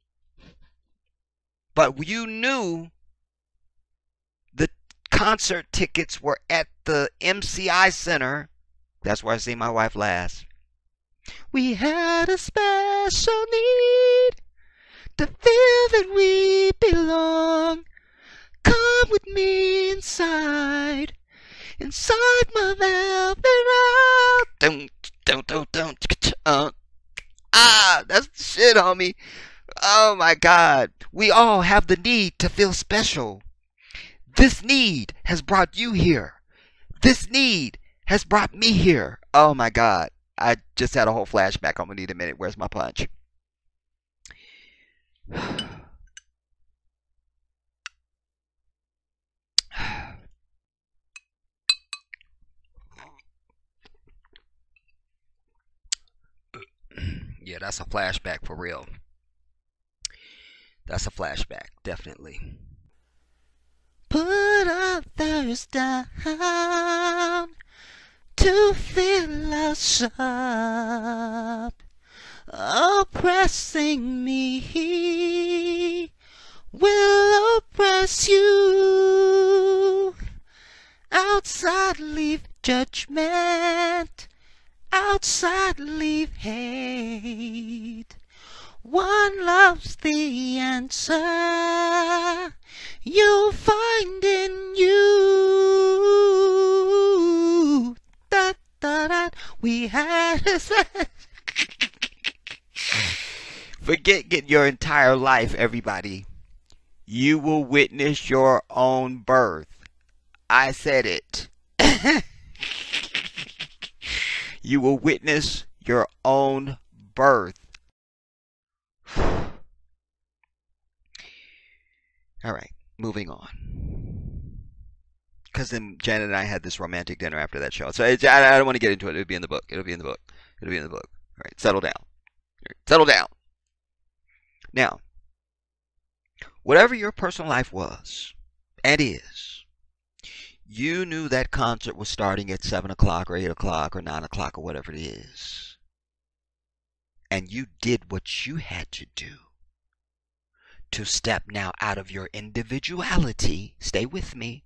But you knew the concert tickets were at the MCI Center. That's where I see my wife last. We had a special need to feel that we belong. Come with me inside my velvet round. That's the shit, homie. Oh my God. We all have the need to feel special. This need has brought you here. This need has brought me here. Oh my God. I just had a whole flashback. I'm gonna need a minute. Where's my punch? Yeah, that's a flashback for real. That's a flashback, definitely. Put others down to feel us up, oppressing me will oppress you. Outside leave judgment, outside leave hate. One love's the answer you'll find in you. Da, da, da. We had a Forget your entire life, everybody. You will witness your own birth. I said it. You will witness your own birth. All right, moving on. Because then Janet and I had this romantic dinner after that show. So I don't want to get into it. It'll be in the book. It'll be in the book. It'll be in the book. All right, settle down. Settle down. Now, whatever your personal life was and is, you knew that concert was starting at 7 o'clock or 8 o'clock or 9 o'clock or whatever it is. And you did what you had to do to step now out of your individuality, stay with me,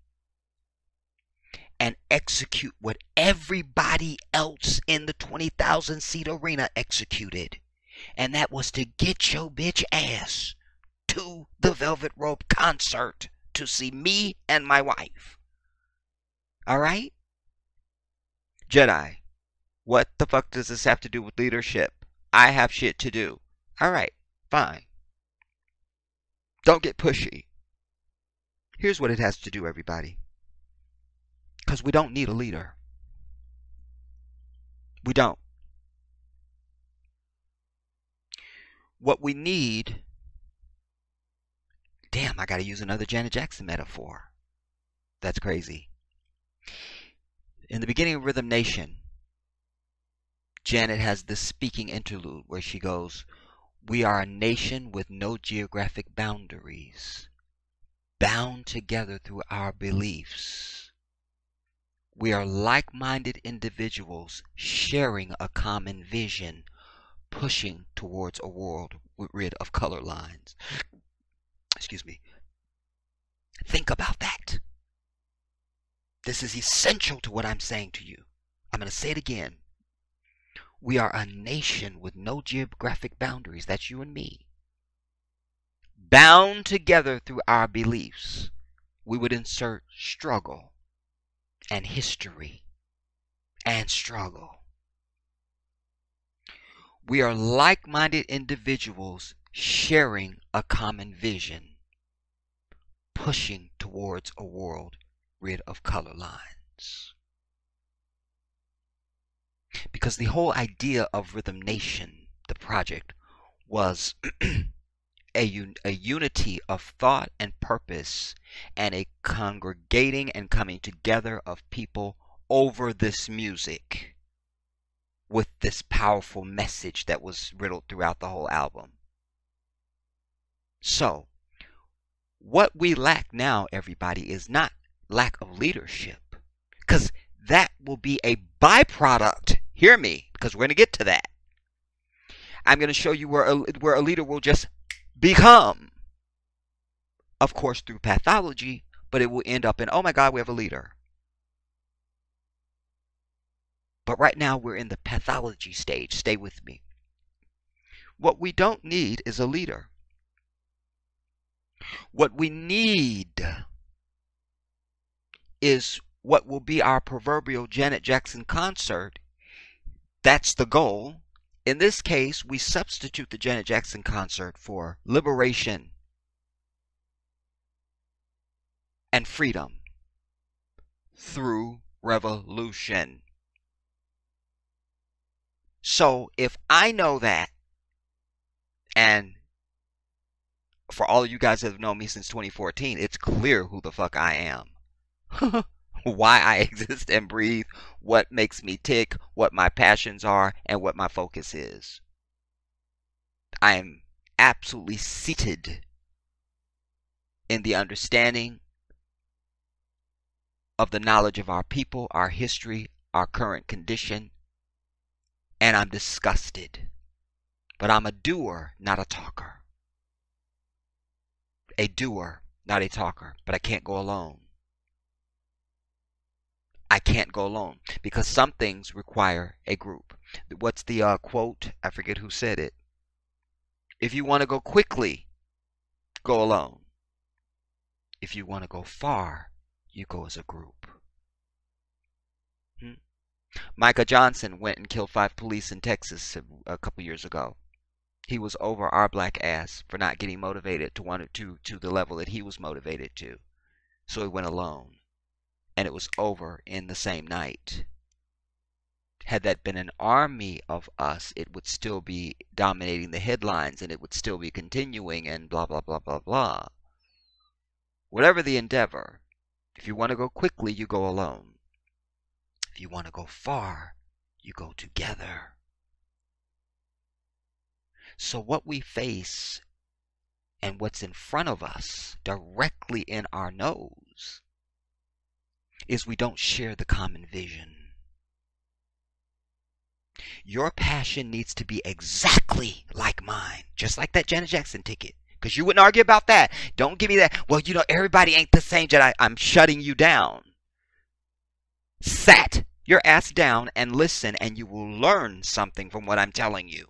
and execute what everybody else in the 20,000 seat arena executed. And that was to get your bitch ass to the Velvet Rope concert to see me and my wife. All right? Jedi, what the fuck does this have to do with leadership? I have shit to do. All right, fine. Don't get pushy. Here's what it has to do, everybody. Because we don't need a leader. We don't. What we need... Damn, I gotta use another Janet Jackson metaphor. That's crazy. In the beginning of Rhythm Nation, Janet has this speaking interlude where she goes, "We are a nation with no geographic boundaries, bound together through our beliefs. We are like-minded individuals sharing a common vision, pushing towards a world rid of color lines." Excuse me. Think about that. This is essential to what I'm saying to you. I'm going to say it again. We are a nation with no geographic boundaries. That's you and me. Bound together through our beliefs. We would insert struggle and history and struggle. We are like-minded individuals sharing a common vision, pushing towards a world rid of color lines. Because the whole idea of Rhythm Nation, the project, was a unity of thought and purpose, and a congregating and coming together of people over this music with this powerful message that was riddled throughout the whole album. So, what we lack now, everybody, is not lack of leadership, because that will be a byproduct. Hear me, because we're going to get to that. I'm going to show you where a leader will just become. Of course, through pathology, but it will end up in, oh my God, we have a leader. But right now we're in the pathology stage. Stay with me. What we don't need is a leader. What we need is what will be our proverbial Janet Jackson concert. That's the goal. In this case, we substitute the Janet Jackson concert for liberation and freedom through revolution. So if I know that, and for all of you guys that have known me since 2014, it's clear who the fuck I am. Why I exist and breathe, what makes me tick, what my passions are, and what my focus is. I am absolutely seated in the understanding of the knowledge of our people, our history, our current condition, and I'm disgusted. But I'm a doer, not a talker. A doer, not a talker. But I can't go alone. I can't go alone because some things require a group. What's the quote? I forget who said it. If you want to go quickly, go alone. If you want to go far, you go as a group. Micah Johnson went and killed 5 police in Texas a couple years ago. He was over our black ass for not getting motivated to the level that he was motivated to. So he went alone. And it was over in the same night. Had that been an army of us, it would still be dominating the headlines and it would still be continuing and blah, blah, blah, blah, blah. Whatever the endeavor, if you want to go quickly, you go alone. If you want to go far, you go together. So what we face and what's in front of us, directly in our nose, is we don't share the common vision. Your passion needs to be exactly like mine, just like that Janet Jackson ticket. Because you wouldn't argue about that. Don't give me that, well, you know, everybody ain't the same Jedi. I'm shutting you down. Sat your ass down and listen, and you will learn something from what I'm telling you.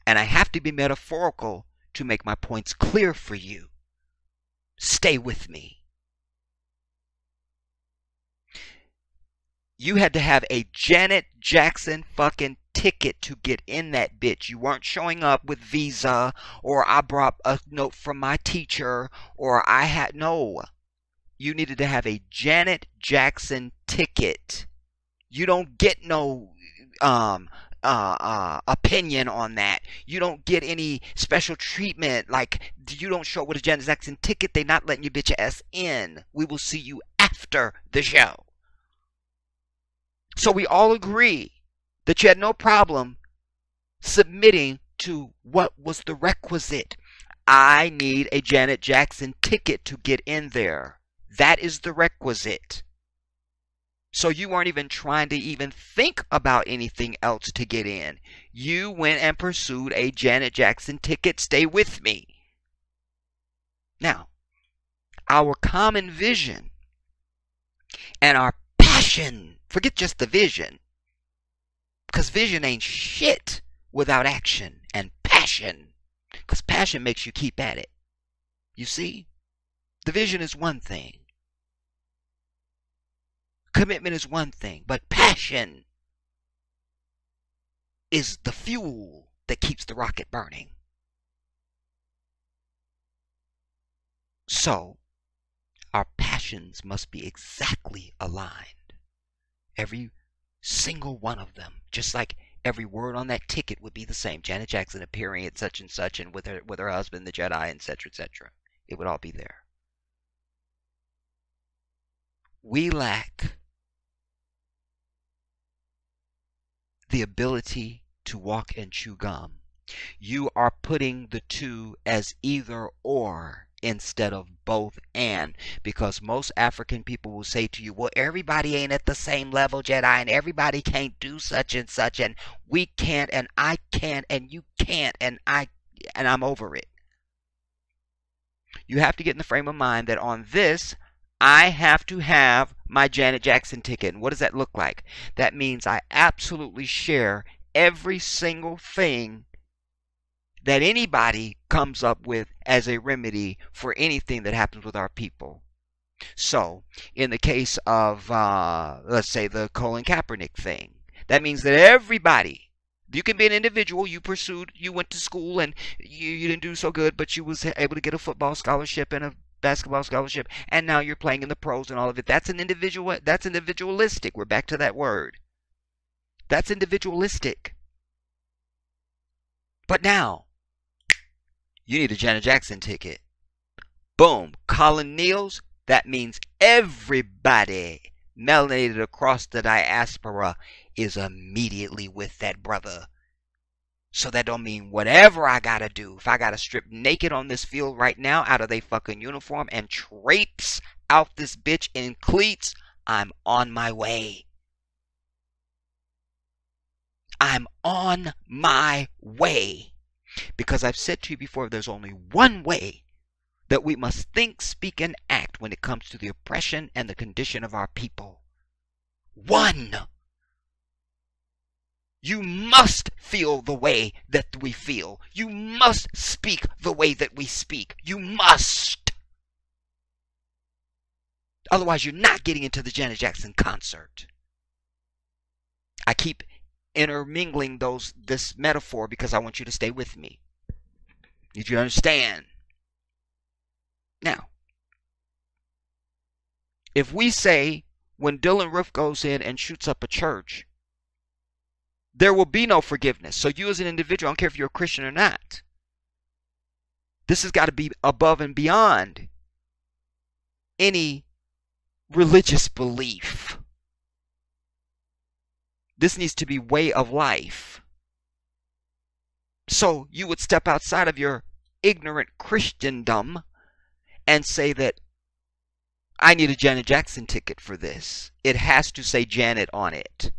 And I have to be metaphorical to make my points clear for you. Stay with me. You had to have a Janet Jackson fucking ticket to get in that bitch. You weren't showing up with Visa, or I brought a note from my teacher, or I had, no. You needed to have a Janet Jackson ticket. You don't get no opinion on that. You don't get any special treatment. Like, you don't show up with a Janet Jackson ticket, they not letting you bitch your ass in. We will see you after the show. So we all agree that you had no problem submitting to what was the requisite. I need a Janet Jackson ticket to get in there. That is the requisite. So you weren't even trying to even think about anything else to get in. You went and pursued a Janet Jackson ticket. Stay with me. Now, our common vision and our passion, forget just the vision, because vision ain't shit without action and passion, because passion makes you keep at it. You see, the vision is one thing, commitment is one thing, but passion is the fuel that keeps the rocket burning. So our passions must be exactly aligned. Every single one of them, just like every word on that ticket would be the same. Janet Jackson appearing at such and such, and with her husband, the Jedi, etc., etc. It would all be there. We lack the ability to walk and chew gum. You are putting the two as either or instead of both and, because most African people will say to you, well, everybody ain't at the same level, Jedi, and everybody can't do such, and we can't, and I can't, and you can't, and I'm over it. You have to get in the frame of mind that on this, I have to have my Janet Jackson ticket. And what does that look like? That means I absolutely share every single thing that anybody comes up with as a remedy for anything that happens with our people. So, in the case of, let's say, the Colin Kaepernick thing, that means that everybody, you can be an individual, you pursued, you went to school and you didn't do so good, but you was able to get a football scholarship and a basketball scholarship, and now you're playing in the pros and all of it. That's individualistic. We're back to that word. That's individualistic. But now, you need a Janet Jackson ticket. Boom. Colin Niels. That means everybody melanated across the diaspora is immediately with that brother. So that don't mean whatever I gotta do. If I gotta strip naked on this field right now out of they fucking uniform and traipse out this bitch in cleats, I'm on my way. I'm on my way. Because I've said to you before, there's only one way that we must think, speak, and act when it comes to the oppression and the condition of our people. One. You must feel the way that we feel. You must speak the way that we speak. You must. Otherwise, you're not getting into the Janet Jackson concert. I keep intermingling this metaphor because I want you to stay with me. Did you understand? Now, if we say when Dylan Roof goes in and shoots up a church, there will be no forgiveness. So you as an individual, I don't care if you're a Christian or not, this has got to be above and beyond any religious belief. This needs to be way of life. So you would step outside of your ignorant Christendom and say that I need a Janet Jackson ticket for this. It has to say Janet on it.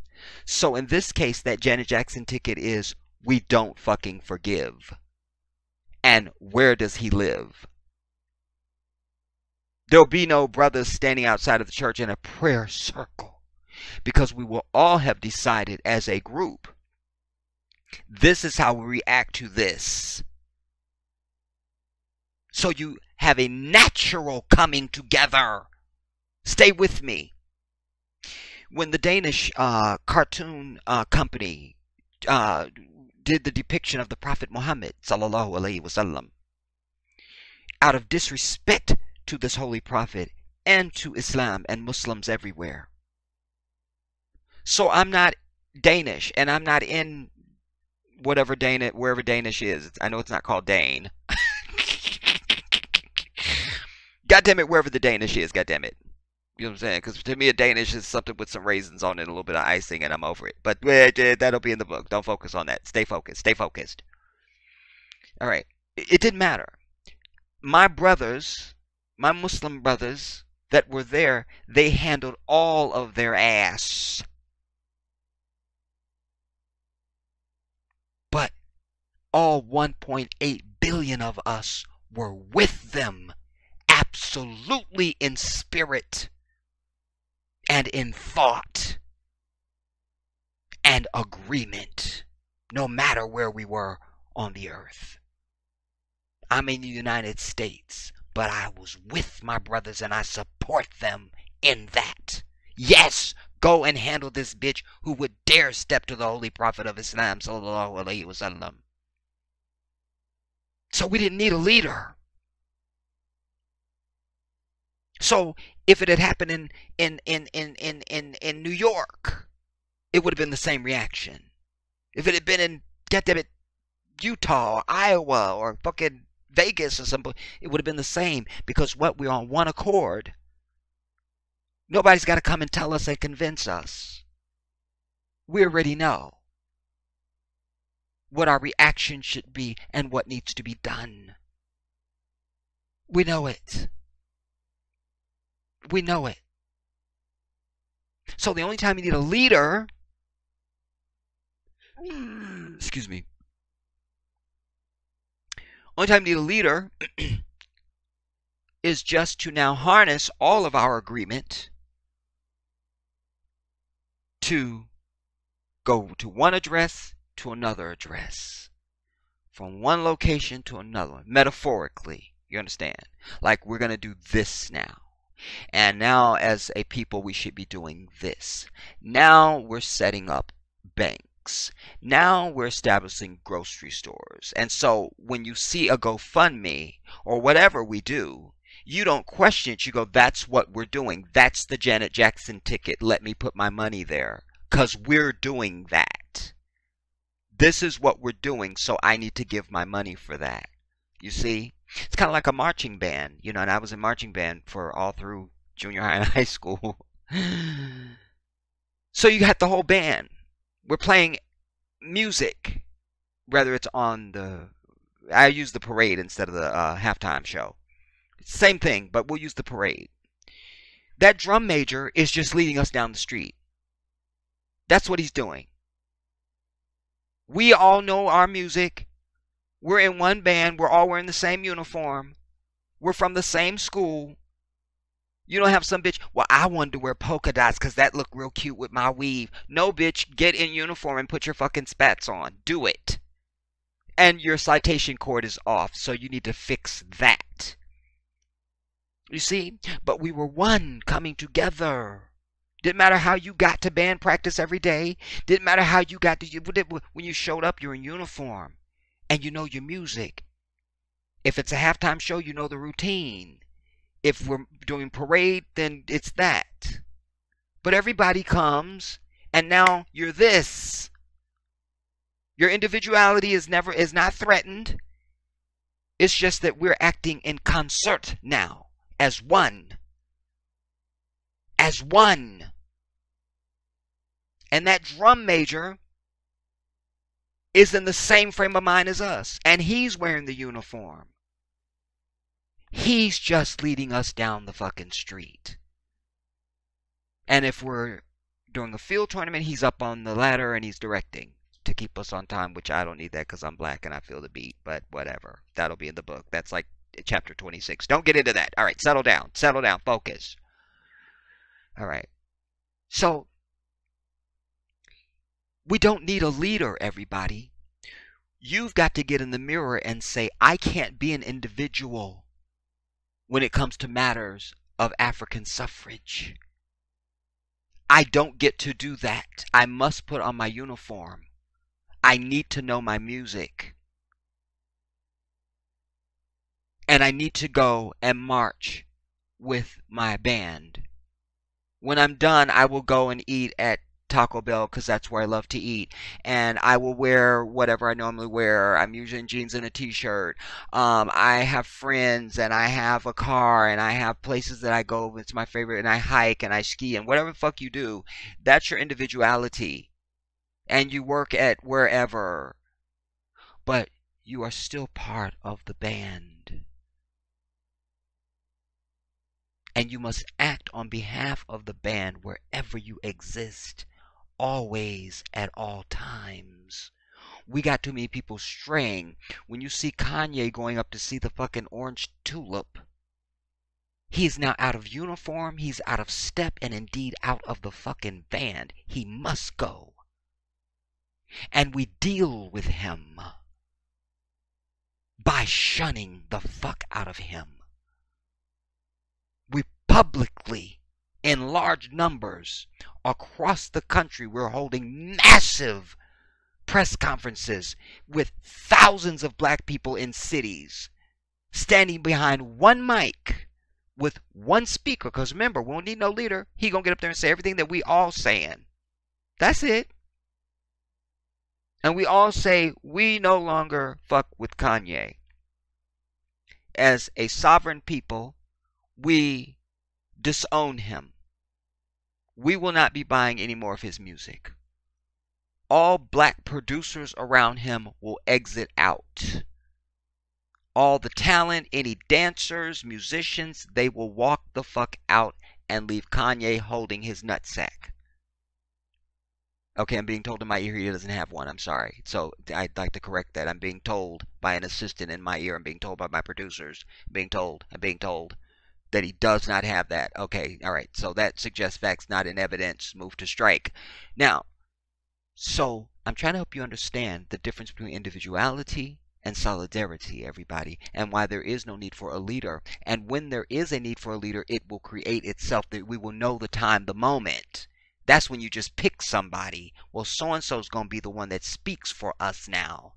So in this case, that Janet Jackson ticket is we don't fucking forgive. And where does he live? There'll be no brothers standing outside of the church in a prayer circle, because we will all have decided as a group, this is how we react to this. So you have a natural coming together. Stay with me. When the Danish cartoon company did the depiction of the Prophet Muhammad sallallahu alaihi wasallam, out of disrespect to this holy prophet and to Islam and Muslims everywhere. So I'm not Danish, and I'm not in wherever Danish is. I know it's not called Dane. God damn it, wherever the Danish is, god damn it. You know what I'm saying? Because to me, a Danish is something with some raisins on it, a little bit of icing, and I'm over it. But that'll be in the book. Don't focus on that. Stay focused. Stay focused. All right. It didn't matter. My brothers, my Muslim brothers that were there, they handled all of their ass. But all 1.8 billion of us were with them, absolutely in spirit and in thought and agreement, no matter where we were on the earth. I'm in the United States, but I was with my brothers and I support them in that. Yes, go and handle this bitch who would dare step to the Holy Prophet of Islam sallallahu alaihi wasallam. So we didn't need a leader. So if it had happened in New York, it would have been the same reaction. If it had been in, goddammit, Utah or Iowa or fucking Vegas or something, it would have been the same, because what, we're on one accord. Nobody's got to come and tell us and convince us. We already know what our reaction should be and what needs to be done. We know it. We know it. So the only time you need a leader, excuse me, only time you need a leader is just to now harness all of our agreement to go to one address to another address, from one location to another one, metaphorically. You understand? Like, we're going to do this now. And now, as a people, we should be doing this. Now we're setting up banks. Now we're establishing grocery stores. And so when you see a GoFundMe or whatever we do, you don't question it. You go, that's what we're doing. That's the Janet Jackson ticket. Let me put my money there. Because we're doing that. This is what we're doing, so I need to give my money for that. You see? It's kind of like a marching band, and I was in marching band for all through junior high and high school. So you got the whole band. We're playing music, whether it's on I use the parade instead of the halftime show. Same thing, but we'll use the parade. That drum major is just leading us down the street. That's what he's doing. We all know our music. We're in one band. We're all wearing the same uniform. We're from the same school. You don't have some bitch, well, I wanted to wear polka dots because that looked real cute with my weave. No, bitch, get in uniform and put your fucking spats on. Do it. And your citation cord is off, so you need to fix that. You see? But we were one, coming together. Didn't matter how you got to band practice every day. Didn't matter how you got to, when you showed up, you're in uniform. And you know your music. If it's a halftime show, you know the routine. If we're doing parade, then it's that. But everybody comes, and now you're this. Your individuality is not threatened. It's just that we're acting in concert now, as one. As one. And that drum major is in the same frame of mind as us. And he's wearing the uniform. He's just leading us down the fucking street. And if we're doing a field tournament, he's up on the ladder and he's directing to keep us on time, which I don't need that because I'm black and I feel the beat. But whatever. That'll be in the book. That's like chapter 26. Don't get into that. All right, settle down. Settle down. Focus. All right. So, we don't need a leader, everybody. You've got to get in the mirror and say, I can't be an individual when it comes to matters of African suffrage. I don't get to do that. I must put on my uniform. I need to know my music. And I need to go and march with my band. When I'm done, I will go and eat at Taco Bell because that's where I love to eat, and I will wear whatever I normally wear. I'm usually in jeans and a t-shirt. I have friends, and I have a car, and I have places that I go. It's my favorite, and I hike and I ski and whatever the fuck you do. That's your individuality, and you work at wherever, but you are still part of the band. And you must act on behalf of the band wherever you exist. Always, at all times. We got too many people straying. When you see Kanye going up to see the fucking orange tulip, he is now out of uniform, he's out of step, and indeed out of the fucking band. He must go. And we deal with him by shunning the fuck out of him. We publicly, in large numbers, across the country, we're holding massive press conferences with thousands of black people in cities standing behind one mic with one speaker. Because remember, we won't need no leader. He gonna get up there and say everything that we all saying. That's it. And we all say we no longer fuck with Kanye. As a sovereign people, we disown him. We will not be buying any more of his music. All black producers around him will exit out. All the talent, any dancers, musicians, they will walk the fuck out and leave Kanye holding his nutsack. Okay, I'm being told in my ear he doesn't have one. I'm sorry. So I'd like to correct that. I'm being told by an assistant in my ear. I'm being told by my producers. I'm being told. That he does not have that. Okay, all right. So that suggests facts not in evidence. Move to strike. Now, so I'm trying to help you understand the difference between individuality and solidarity, everybody, and why there is no need for a leader. And when there is a need for a leader, it will create itself, that we will know the time, the moment. That's when you just pick somebody. Well, so-and-so is going to be the one that speaks for us now.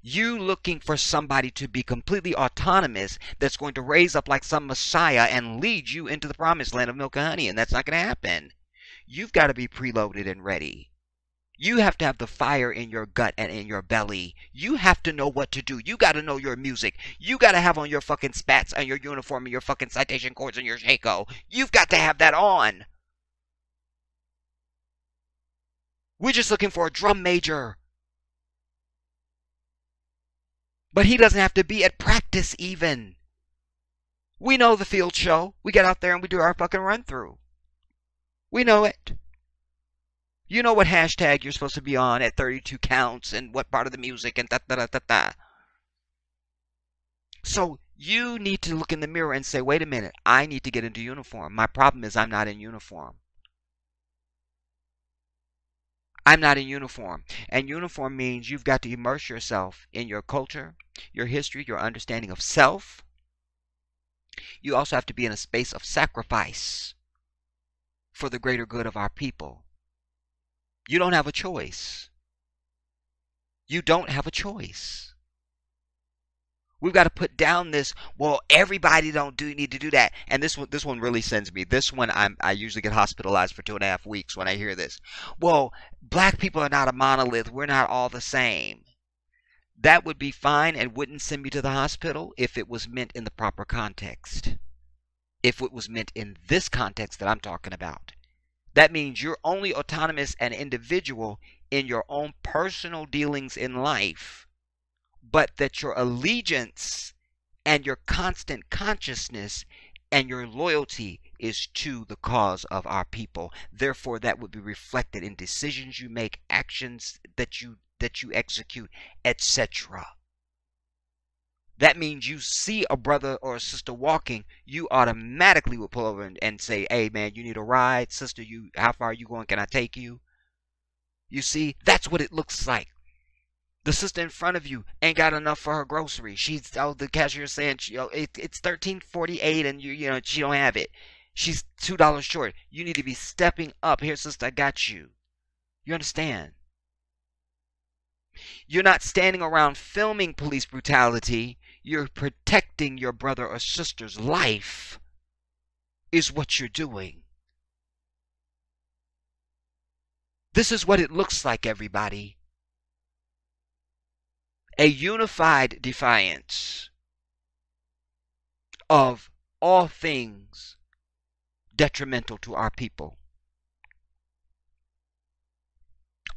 You looking for somebody to be completely autonomous that's going to raise up like some messiah and lead you into the promised land of milk and honey, and that's not going to happen. You've got to be preloaded and ready. You have to have the fire in your gut and in your belly. You have to know what to do. You got to know your music. You got to have on your fucking spats and your uniform and your fucking citation cords and your Shaco. You've got to have that on. We're just looking for a drum major. But he doesn't have to be at practice even. We know the field show. We get out there and we do our fucking run through. We know it. You know what hashtag you're supposed to be on at 32 counts and what part of the music and da-da-da-da-da. So you need to look in the mirror and say, wait a minute, I need to get into uniform. My problem is I'm not in uniform. I'm not in uniform. And uniform means you've got to immerse yourself in your culture, your history, your understanding of self. You also have to be in a space of sacrifice for the greater good of our people. You don't have a choice. You don't have a choice. We've got to put down this, well, everybody need to do that. And this one really sends me. This one I usually get hospitalized for 2.5 weeks when I hear this. Well, black people are not a monolith. We're not all the same. That would be fine and wouldn't send me to the hospital if it was meant in the proper context. If it was meant in this context that I'm talking about. That means you're only autonomous and individual in your own personal dealings in life, but that your allegiance and your constant consciousness and your loyalty is to the cause of our people. Therefore, that would be reflected in decisions you make, actions that you execute, etc. That means you see a brother or a sister walking, you automatically will pull over and say, hey man, you need a ride? Sister, how far are you going? Can I take you? You see, that's what it looks like. The sister in front of you ain't got enough for her groceries. The cashier's saying, it's $13.48 and she don't have it. She's $2 short. You need to be stepping up. Here, sister, I got you. You understand? You're not standing around filming police brutality. You're protecting your brother or sister's life is what you're doing. This is what it looks like, everybody. A unified defiance of all things detrimental to our people.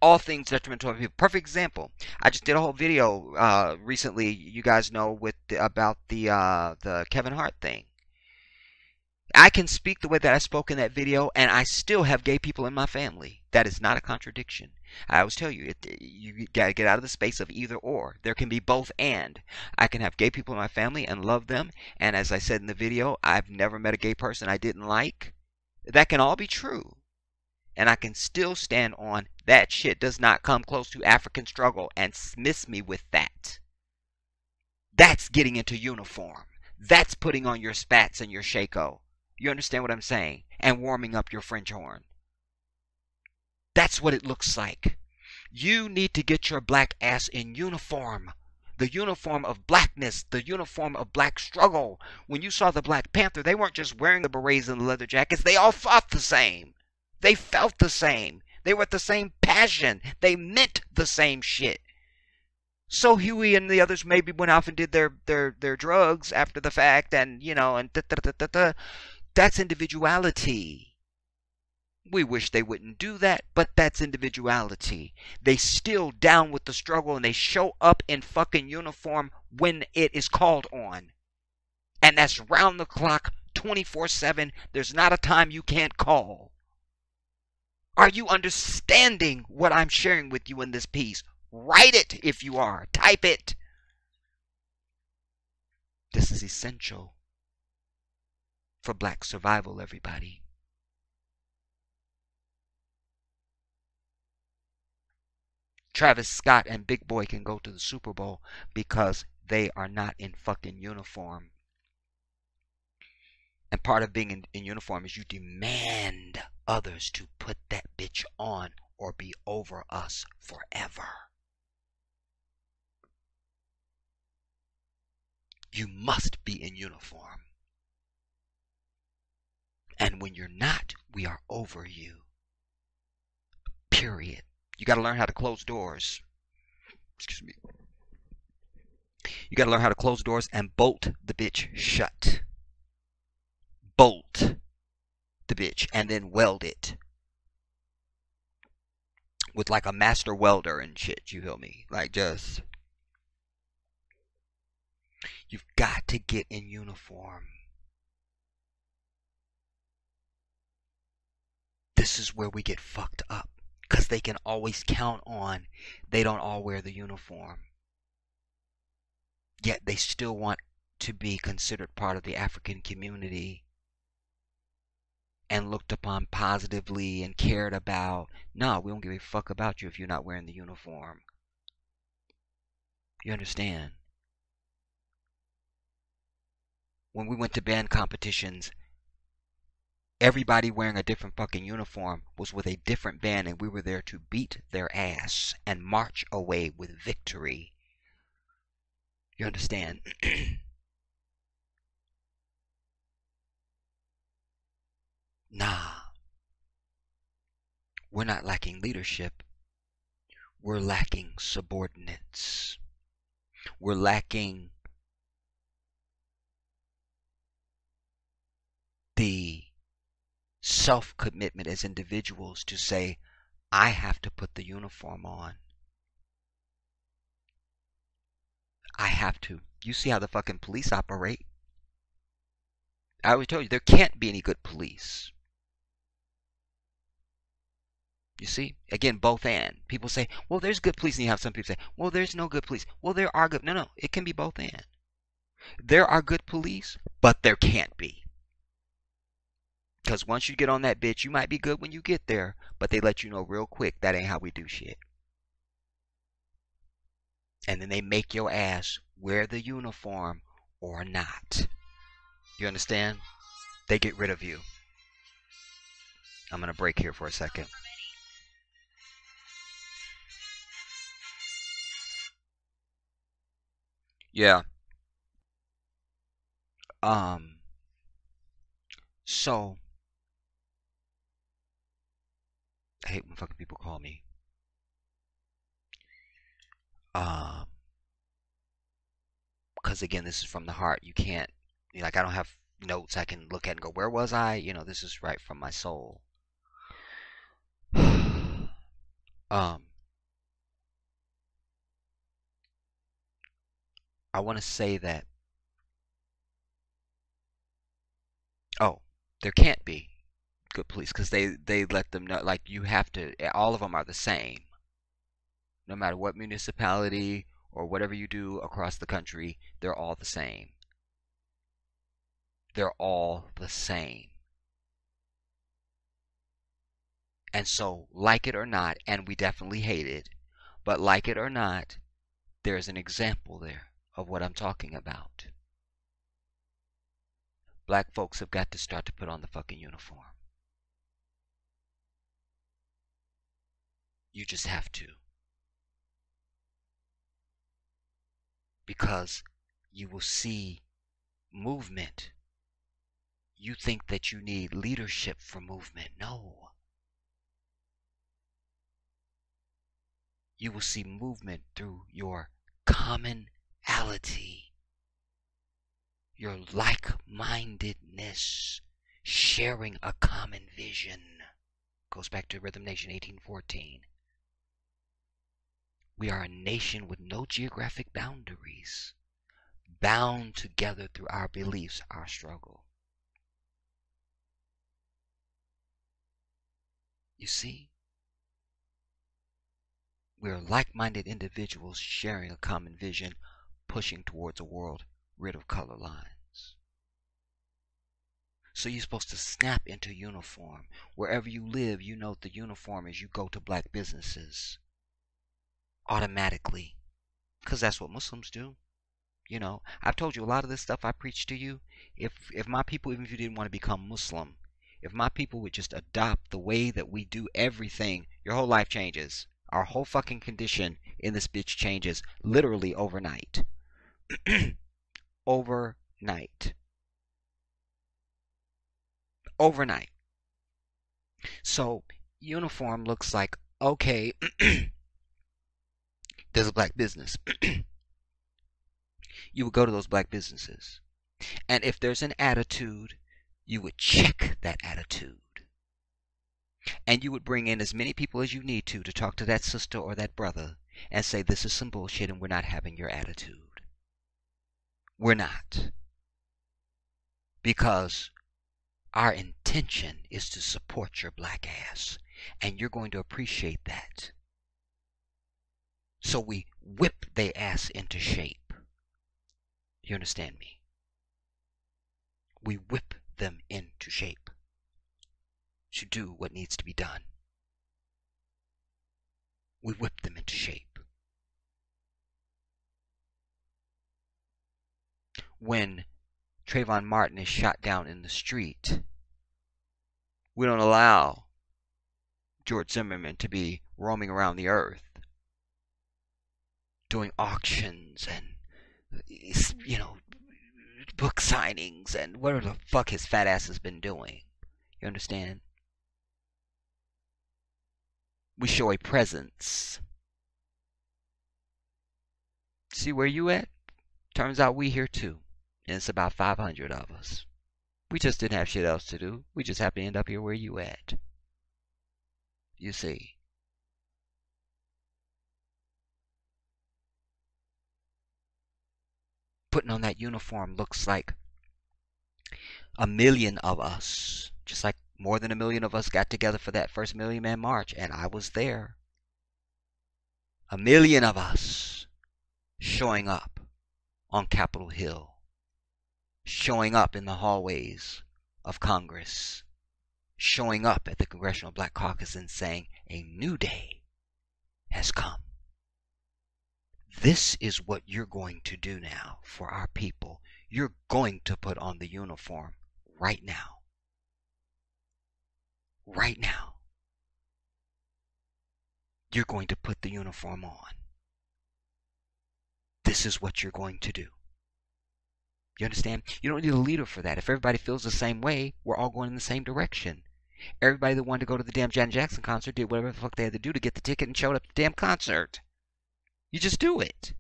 All things detrimental to our people. Perfect example. I just did a whole video recently, you guys know, about the Kevin Hart thing. I can speak the way that I spoke in that video, and I still have gay people in my family. That is not a contradiction. I always tell you, you got to get out of the space of either or. There can be both and. I can have gay people in my family and love them, and as I said in the video, I've never met a gay person I didn't like. That can all be true. And I can still stand on that shit does not come close to African struggle and miss me with that. That's getting into uniform. That's putting on your spats and your Shaco. You understand what I'm saying? And warming up your French horn. That's what it looks like. You need to get your black ass in uniform. The uniform of blackness. The uniform of black struggle. When you saw the Black Panther, they weren't just wearing the berets and the leather jackets. They all fought the same. They felt the same. They were at the same passion. They meant the same shit. So Huey and the others maybe went off and did their drugs after the fact, and that's individuality. We wish they wouldn't do that, but that's individuality. They still down with the struggle, and they show up in fucking uniform when it is called on. And that's round the clock, 24/7. There's not a time you can't call. Are you understanding what I'm sharing with you in this piece? Write it if you are. Type it. This is essential. for black survival, everybody. Travis Scott and Big Boy can go to the Super Bowl because they are not in fucking uniform. And part of being in uniform is you demand others to put that bitch on or be over us forever. You must be in uniform. And when you're not, we are over you. Period. You got to learn how to close doors. Excuse me. You got to learn how to close doors and bolt the bitch shut. Bolt the bitch and then weld it with like a master welder and shit. You feel me? Like just, you've got to get in uniform. This is where we get fucked up because they can always count on they don't all wear the uniform. Yet they still want to be considered part of the African community and looked upon positively and cared about. No, we don't give a fuck about you if you're not wearing the uniform. You understand? When we went to band competitions, everybody wearing a different fucking uniform was with a different band, and we were there to beat their ass and march away with victory. You understand? Nah. We're not lacking leadership. We're lacking subordinates. We're lacking the self-commitment as individuals to say, I have to put the uniform on. I have to. You see how the fucking police operate. I always told you, there can't be any good police. You see? Again, both and. People say, well, there's good police, and you have some people say, well, there's no good police. Well, there are good. No, it can be both and. There are good police, but there can't be. Because once you get on that bitch, you might be good when you get there, but they let you know real quick that ain't how we do shit. And then they make your ass wear the uniform or not. You understand? They get rid of you. I'm going to break here for a second. Yeah. So I hate when fucking people call me. Because again, this is from the heart. You can't, like, I don't have notes I can look at and go, where was I? This is right from my soul. I want to say that, there can't be good police because they let them know, like, you have to, all of them are the same. No matter what municipality or whatever you do across the country, they're all the same. They're all the same. And so, like it or not, and we definitely hate it, but like it or not, there's an example there of what I'm talking about. Black folks have got to start to put on the fucking uniform. You just have to. Because you will see movement. You think that you need leadership for movement. No. You will see movement through your commonality, your like-mindedness, sharing a common vision. Goes back to Rhythm Nation 1814. We are a nation with no geographic boundaries, bound together through our beliefs, our struggle. You see? We are like-minded individuals sharing a common vision, pushing towards a world rid of color lines. So you're supposed to snap into uniform. Wherever you live, you know the uniform is you go to black businesses automatically. Because that's what Muslims do. You know, I've told you a lot of this stuff I preach to you. If my people, even if you didn't want to become Muslim, if my people would just adopt the way that we do everything, your whole life changes. Our whole fucking condition in this bitch changes literally overnight. Overnight. Overnight. So, uniform looks like, okay, there's a black business. You would go to those black businesses. And if there's an attitude, you would check that attitude. And you would bring in as many people as you need to talk to that sister or that brother and say, this is some bullshit and we're not having your attitude. We're not. Because our intention is to support your black ass. And you're going to appreciate that. So we whip their ass into shape. You understand me? We whip them into shape to do what needs to be done. We whip them into shape. When Trayvon Martin is shot down in the street, we don't allow George Zimmerman to be roaming around the earth doing auctions and, you know, book signings and whatever the fuck his fat ass has been doing. You understand? We show a presence. See where you at? Turns out we here too. And it's about 500 of us. We just didn't have shit else to do. We just happened to end up here where you at. You see. Putting on that uniform looks like 1,000,000 of us. Just like more than 1,000,000 of us got together for that first Million Man March. And I was there. 1,000,000 of us showing up on Capitol Hill. Showing up in the hallways of Congress. Showing up at the Congressional Black Caucus and saying, a new day has come. This is what you're going to do now for our people. You're going to put on the uniform right now. Right now. You're going to put the uniform on. This is what you're going to do. You understand? You don't need a leader for that. If everybody feels the same way, we're all going in the same direction. Everybody that wanted to go to the damn Janet Jackson concert did whatever the fuck they had to do to get the ticket and showed up to the damn concert. You just do it.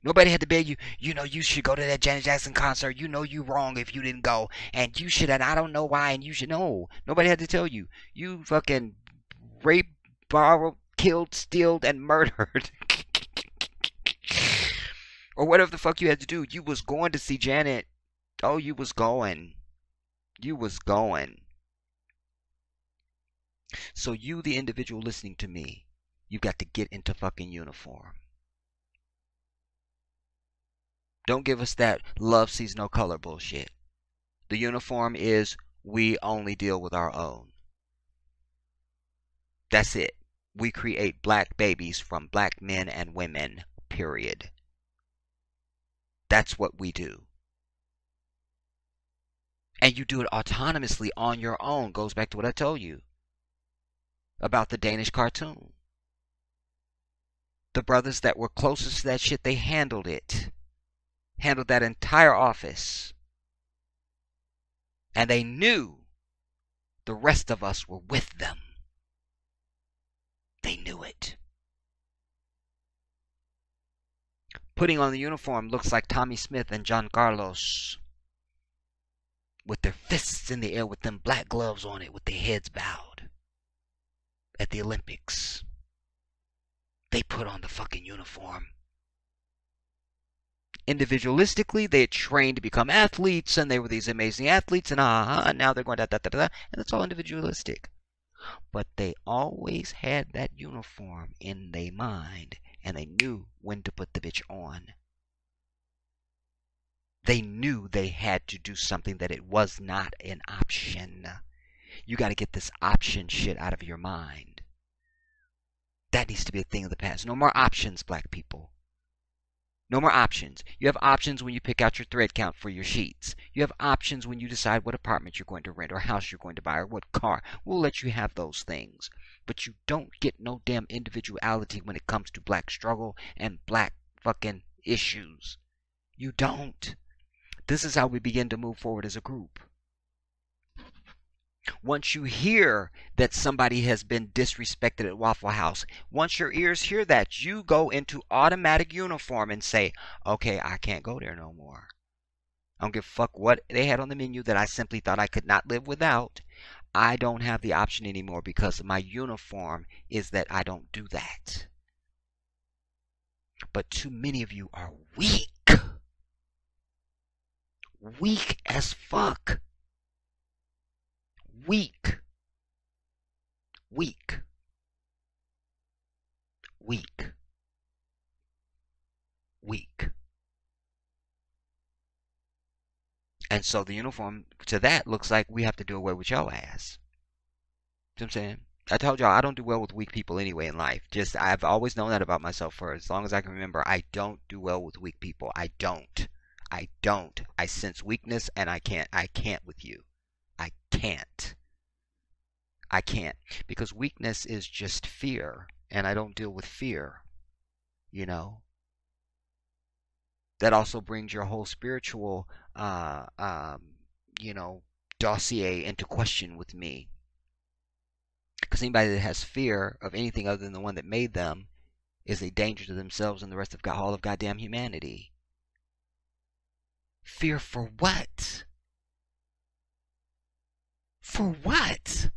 Nobody had to beg you, you know, you should go to that Janet Jackson concert. You know you wrong if you didn't go. And you should, and I don't know why, and you should know. Nobody had to tell you. You fucking raped, borrowed, killed, stealed, and murdered. Or whatever the fuck you had to do. You was going to see Janet. Oh, you was going. You was going. So you, the individual listening to me, you got to get into fucking uniform. Don't give us that love sees no color bullshit. The uniform is we only deal with our own. That's it. We create black babies from black men and women, period. That's what we do. And you do it autonomously on your own. Goes back to what I told you about the Danish cartoon. The brothers that were closest to that shit, they handled it. Handled that entire office. And they knew the rest of us were with them. They knew it. Putting on the uniform looks like Tommy Smith and John Carlos. With their fists in the air, with them black gloves on it, with their heads bowed. At the Olympics. They put on the fucking uniform. Individualistically, they had trained to become athletes, and they were these amazing athletes, and now they're going da-da-da-da-da, and it's all individualistic. But they always had that uniform in their mind, and they knew when to put the bitch on. They knew they had to do something, that it was not an option. You got to get this option shit out of your mind. That needs to be a thing of the past. No more options, black people. No more options. You have options when you pick out your thread count for your sheets. You have options when you decide what apartment you're going to rent or house you're going to buy or what car. We'll let you have those things. But you don't get no damn individuality when it comes to black struggle and black fucking issues. You don't. This is how we begin to move forward as a group. Once you hear that somebody has been disrespected at Waffle House, once your ears hear that, you go into automatic uniform and say, okay, I can't go there no more. I don't give a fuck what they had on the menu that I simply thought I could not live without. I don't have the option anymore because my uniform is that I don't do that. But too many of you are weak. Weak as fuck. Weak. Weak. Weak. Weak. And so the uniform to that looks like we have to do away with your ass. You know what I'm saying? I told y'all I don't do well with weak people anyway in life. Just I've always known that about myself for as long as I can remember. I don't do well with weak people. I don't. I don't. I sense weakness and I can't with you. I can't. I can't. Because weakness is just fear. And I don't deal with fear. You know? That also brings your whole spiritual, dossier into question with me. Because anybody that has fear of anything other than the one that made them is a danger to themselves and the rest of all of goddamn humanity. Fear for what? For what?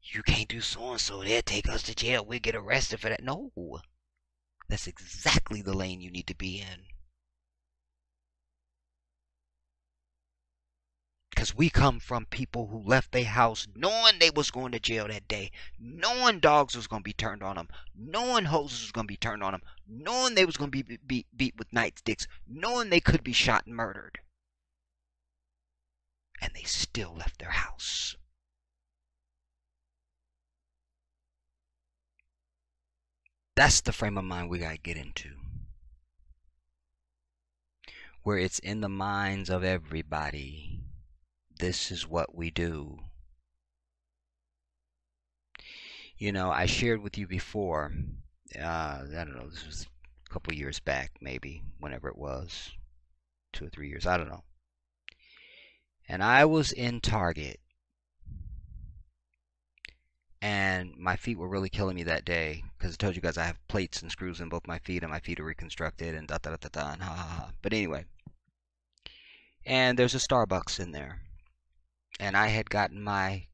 You can't do so-and-so. They'll take us to jail. We'll get arrested for that. No. That's exactly the lane you need to be in. Because we come from people who left their house knowing they was going to jail that day, knowing dogs was going to be turned on them, knowing hoses was going to be turned on them, knowing they was going to be beat with nightsticks, knowing they could be shot and murdered. And they still left their house. That's the frame of mind we got to get into. Where it's in the minds of everybody. This is what we do. You know, I shared with you before, I don't know, this was a couple years back, maybe, whenever it was, 2 or 3 years, I don't know. And I was in Target, and my feet were really killing me that day, because I told you guys I have plates and screws in both my feet, and my feet are reconstructed, and da-da-da-da-da, and ha-ha-ha. But anyway, and there's a Starbucks in there. And I had gotten my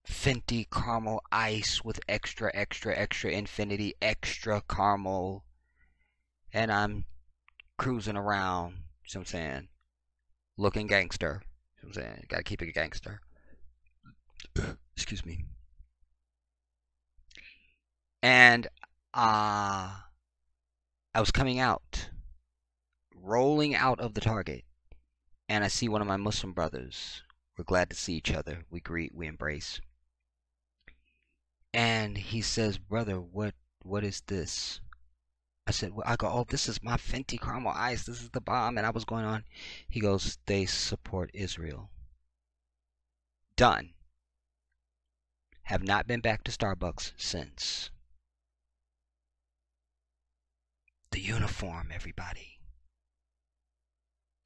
Fenty caramel ice with extra infinity extra caramel, and I'm cruising around, you know what I'm saying, looking gangster, you know what I'm saying, gotta keep it gangster. Excuse me. And I was coming out, rolling out of the Target, and I see one of my Muslim brothers. We're glad to see each other. We greet, we embrace. And he says, brother, what is this? I said, well, I go, oh, this is my Fenty caramel ice. This is the bomb. And I was going on. He goes, they support Israel. Done. Have not been back to Starbucks since. The uniform, everybody.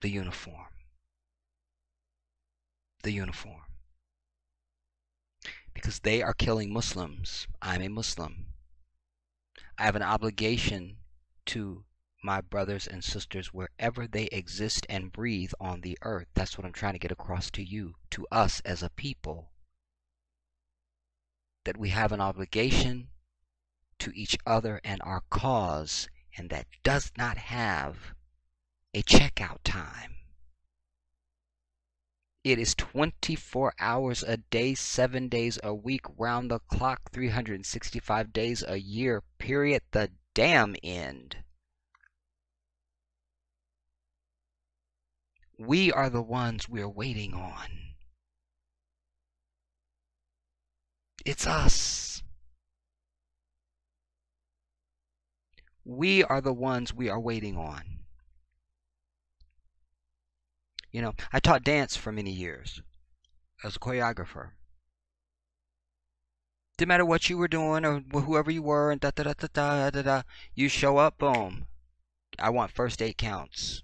The uniform. The uniform. Because they are killing Muslims. I'm a Muslim. I have an obligation to my brothers and sisters wherever they exist and breathe on the earth. That's what I'm trying to get across to you, to us as a people. That we have an obligation to each other and our cause, and that does not have a checkout time. It is 24 hours a day, 7 days a week, round the clock, 365 days a year, period. The damn end. We are the ones we're waiting on. It's us. We are the ones we are waiting on. You know, I taught dance for many years as a choreographer. Didn't matter what you were doing or whoever you were, and da da da da da da da. You show up, boom. I want first 8 counts.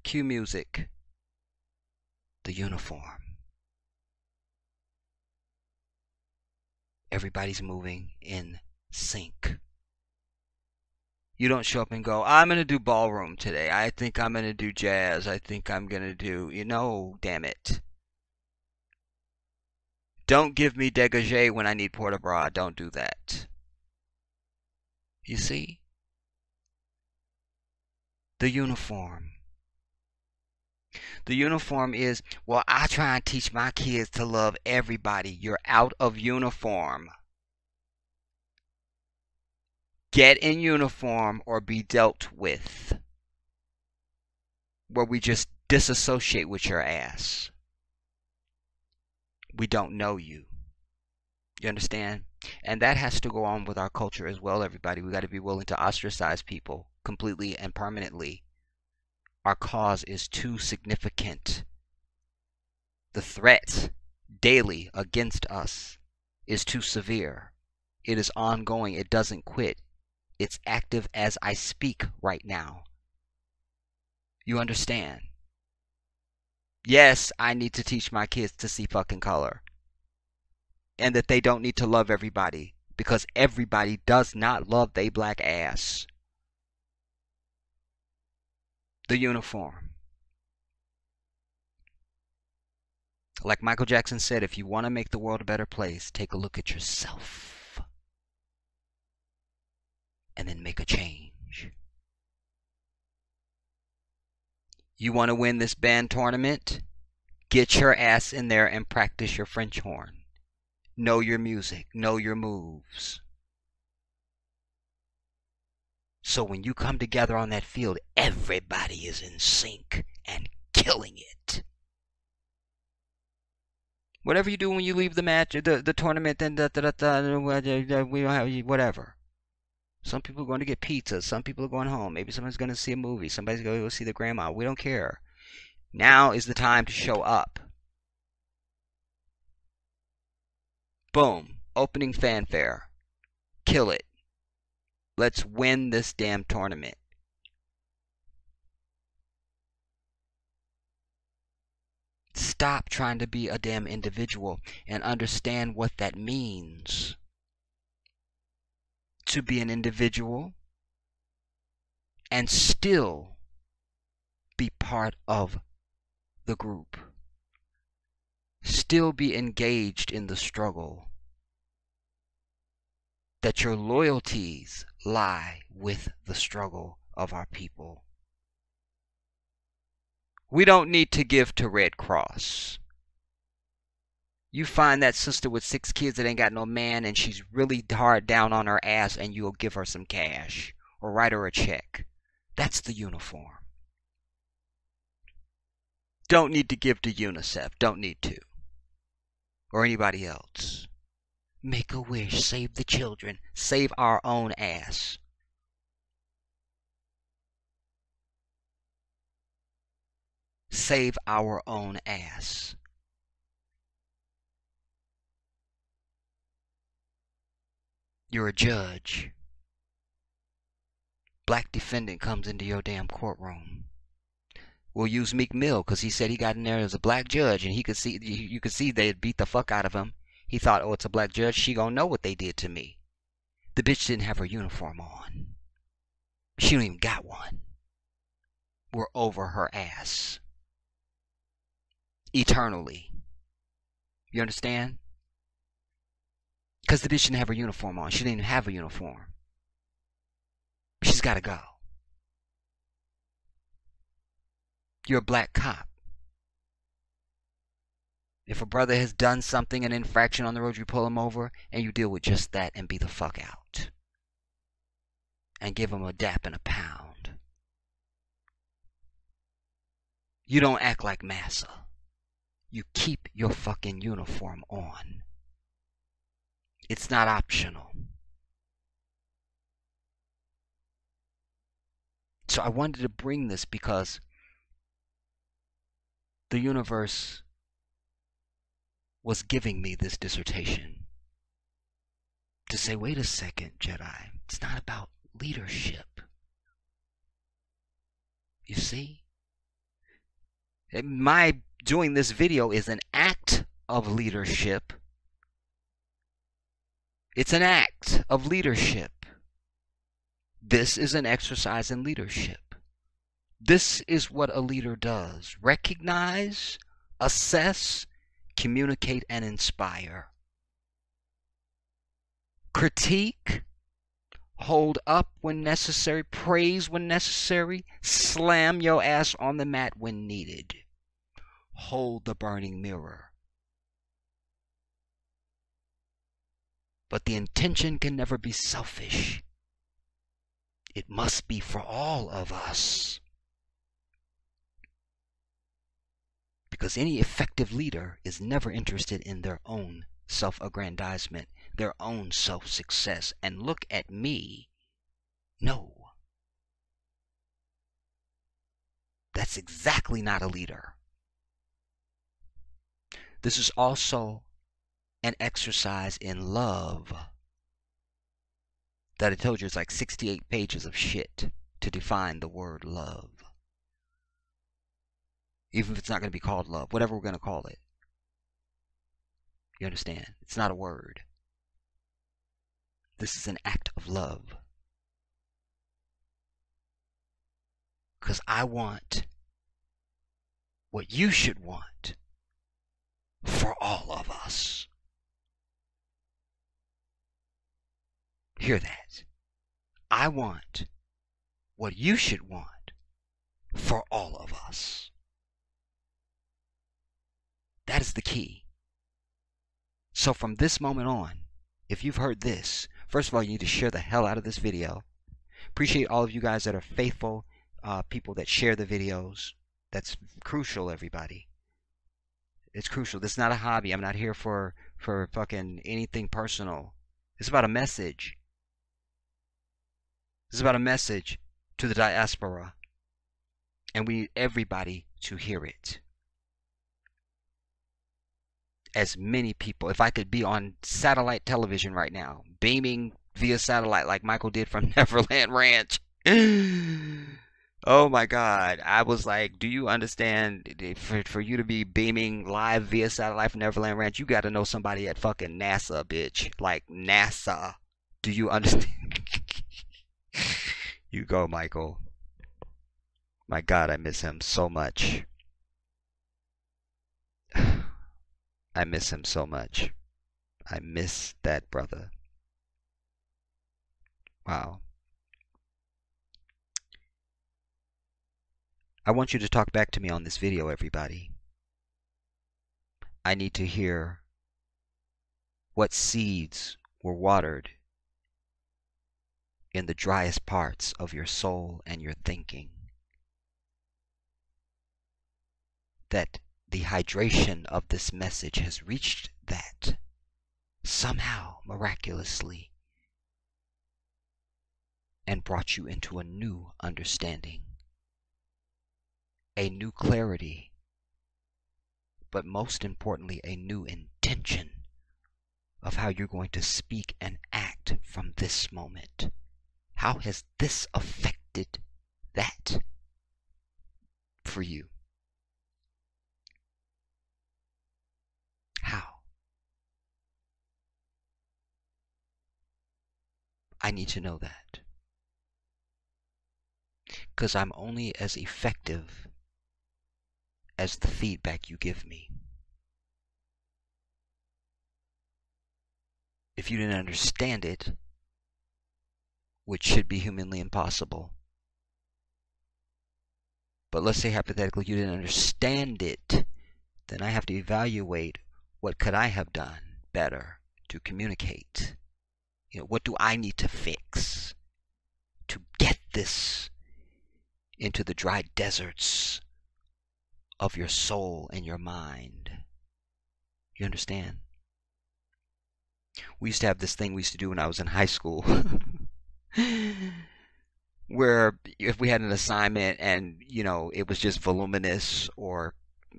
Cue music. The uniform. Everybody's moving in sync. You don't show up and go, I'm going to do ballroom today. I think I'm going to do jazz. I think I'm going to do, damn it. Don't give me dégagé when I need port-de-bras. Don't do that. You see? The uniform. The uniform is, well, I try and teach my kids to love everybody. You're out of uniform. Get in uniform or be dealt with. Where we just disassociate with your ass. We don't know you. You understand? And that has to go on with our culture as well, everybody. We got to be willing to ostracize people completely and permanently. Our cause is too significant. The threat daily against us is too severe. It is ongoing. It doesn't quit. It's active as I speak right now. You understand? Yes, I need to teach my kids to see fucking color. And that they don't need to love everybody. Because everybody does not love they black ass. The uniform. Like Michael Jackson said, if you want to make the world a better place, take a look at yourself. And then make a change. You want to win this band tournament? Get your ass in there and practice your French horn. Know your music. Know your moves. So when you come together on that field, everybody is in sync and killing it. Whatever you do when you leave the match, the tournament, then we don't have whatever. Some people are going to get pizza. Some people are going home. Maybe someone's going to see a movie. Somebody's going to go see their grandma. We don't care. Now is the time to show up. Boom. Opening fanfare. Kill it. Let's win this damn tournament. Stop trying to be a damn individual and understand what that means. To be an individual and still be part of the group. Still be engaged in the struggle. That your loyalties lie with the struggle of our people. We don't need to give to Red Cross. You find that sister with 6 kids that ain't got no man and she's really hard down on her ass and you'll give her some cash or write her a check. That's the uniform. Don't need to give to UNICEF. Don't need to. Or anybody else. Make a wish. Save the children. Save our own ass. Save our own ass. You're a judge. Black defendant comes into your damn courtroom. We'll use Meek Mill because he said he got in there as a black judge and he could see, you could see they had beat the fuck out of him. He thought, oh, it's a black judge. She gonna know what they did to me. The bitch didn't have her uniform on. She don't even got one. We're over her ass. Eternally. You understand? Because the bitch didn't have her uniform on. She didn't even have a uniform. She's got to go. You're a black cop. If a brother has done something, an infraction on the road, you pull him over and you deal with just that and be the fuck out. and give them a dap and a pound. You don't act like massa. You keep your fucking uniform on. It's not optional. So I wanted to bring this because the universe was giving me this dissertation to say, wait a second, Jedi, it's not about leadership. You see? My doing this video is an act of leadership. It's an act of leadership. This is an exercise in leadership. This is what a leader does. Recognize, assess, communicate, and inspire. Critique, hold up when necessary, praise when necessary, slam your ass on the mat when needed. Hold the burning mirror. But the intention can never be selfish. It must be for all of us. Because any effective leader is never interested in their own self-aggrandizement, their own self-success. And look at me. No. That's exactly not a leader. This is also an exercise in love. That I told you is like 68 pages of shit to define the word love. Even if it's not going to be called love, whatever we're going to call it. You understand? It's not a word. This is an act of love. Because I want what you should want for all of us. Hear that. I want what you should want for all of us. That is the key. So from this moment on, if you've heard this, first of all, you need to share the hell out of this video. Appreciate all of you guys that are faithful people that share the videos. That's crucial, everybody. It's crucial. This is not a hobby. I'm not here for fucking anything personal. It's about a message. This is about a message to the diaspora. And we need everybody to hear it. As many people, if I could be on satellite television right now, beaming via satellite like Michael did from Neverland Ranch. Oh my God. I was like, do you understand, for you to be beaming live via satellite from Neverland Ranch, you got to know somebody at fucking NASA, bitch. Like NASA. Do you understand? You go, Michael. My God, I miss him so much. I miss him so much. I miss that brother. Wow. I want you to talk back to me on this video, everybody. I need to hear what seeds were watered in the driest parts of your soul and your thinking. That the hydration of this message has reached that somehow, miraculously, and brought you into a new understanding, a new clarity, but most importantly, a new intention of how you're going to speak and act from this moment. How has this affected that for you? How? I need to know that. Because I'm only as effective as the feedback you give me. If you didn't understand it, which should be humanly impossible, but let's say hypothetically you didn't understand it, then I have to evaluate what could I have done better to communicate. What do I need to fix this into the dry deserts of your soul and your mind. You understand? We used to have this thing we used to do when I was in high school where if we had an assignment and, it was just voluminous, or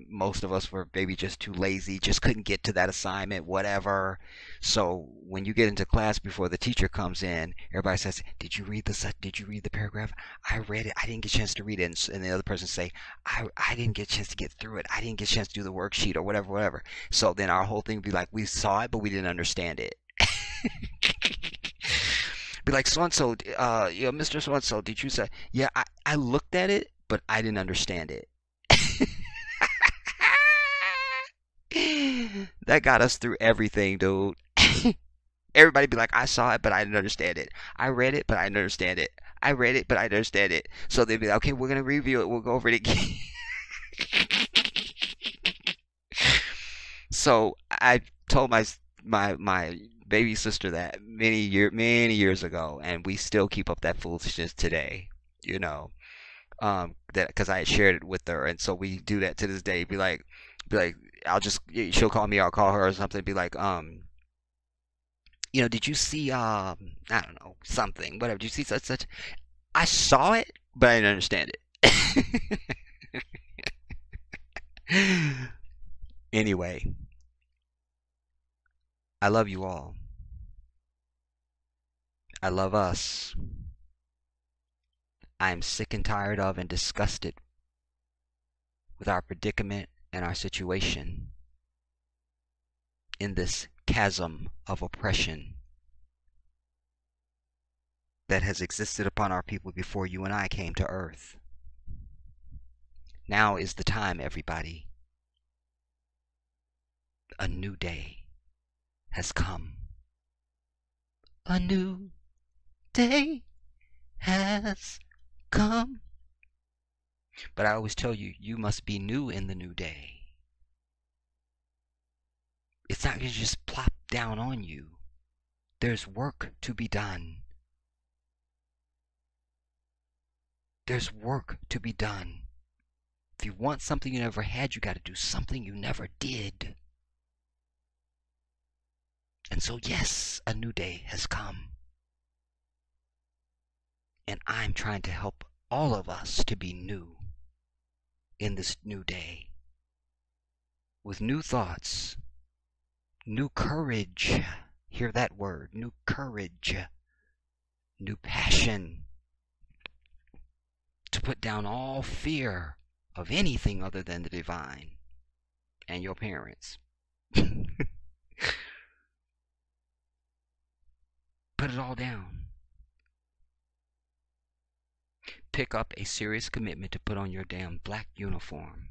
most of us were maybe just too lazy, just couldn't get to that assignment, whatever. So when you get into class before the teacher comes in, everybody says, did you read the paragraph? I read it. I didn't get a chance to read it. And the other person say, I didn't get a chance to get through it. I didn't get a chance to do the worksheet or whatever. So then our whole thing would be like, we saw it, but we didn't understand it. Be like, so-and-so, Mr. So-and-so, did you say? Yeah, I looked at it, but I didn't understand it. That got us through everything, dude. Everybody be like, I saw it, but I didn't understand it. I read it, but I didn't understand it. I read it, but I didn't understand it. So they'd be like, okay, we're going to review it. We'll go over it again. So I told my baby sister that many years ago, and we still keep up that foolishness today. That because I had shared it with her, and so we do that to this day. Be like, she'll call me, I'll call her or something. Be like, did you see, I don't know, something, whatever. Did you see such? I saw it, but I didn't understand it. Anyway, I love you all. I love us. I am sick and tired of and disgusted with our predicament and our situation in this chasm of oppression that has existed upon our people before you and I came to earth. Now is the time, everybody. A new day has come. A new day has come. But I always tell you, you must be new in the new day. It's not going to just plop down on you. There's work to be done. There's work to be done. If you want something you never had, you got to do something you never did. And so, yes, a new day has come. And I'm trying to help all of us to be new in this new day. With new thoughts, new courage. Hear that word, new courage, new passion. To put down all fear of anything other than the divine and your parents. Put it all down. Pick up a serious commitment to put on your damn black uniform.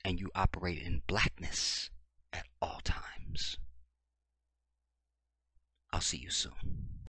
And you operate in blackness at all times. I'll see you soon.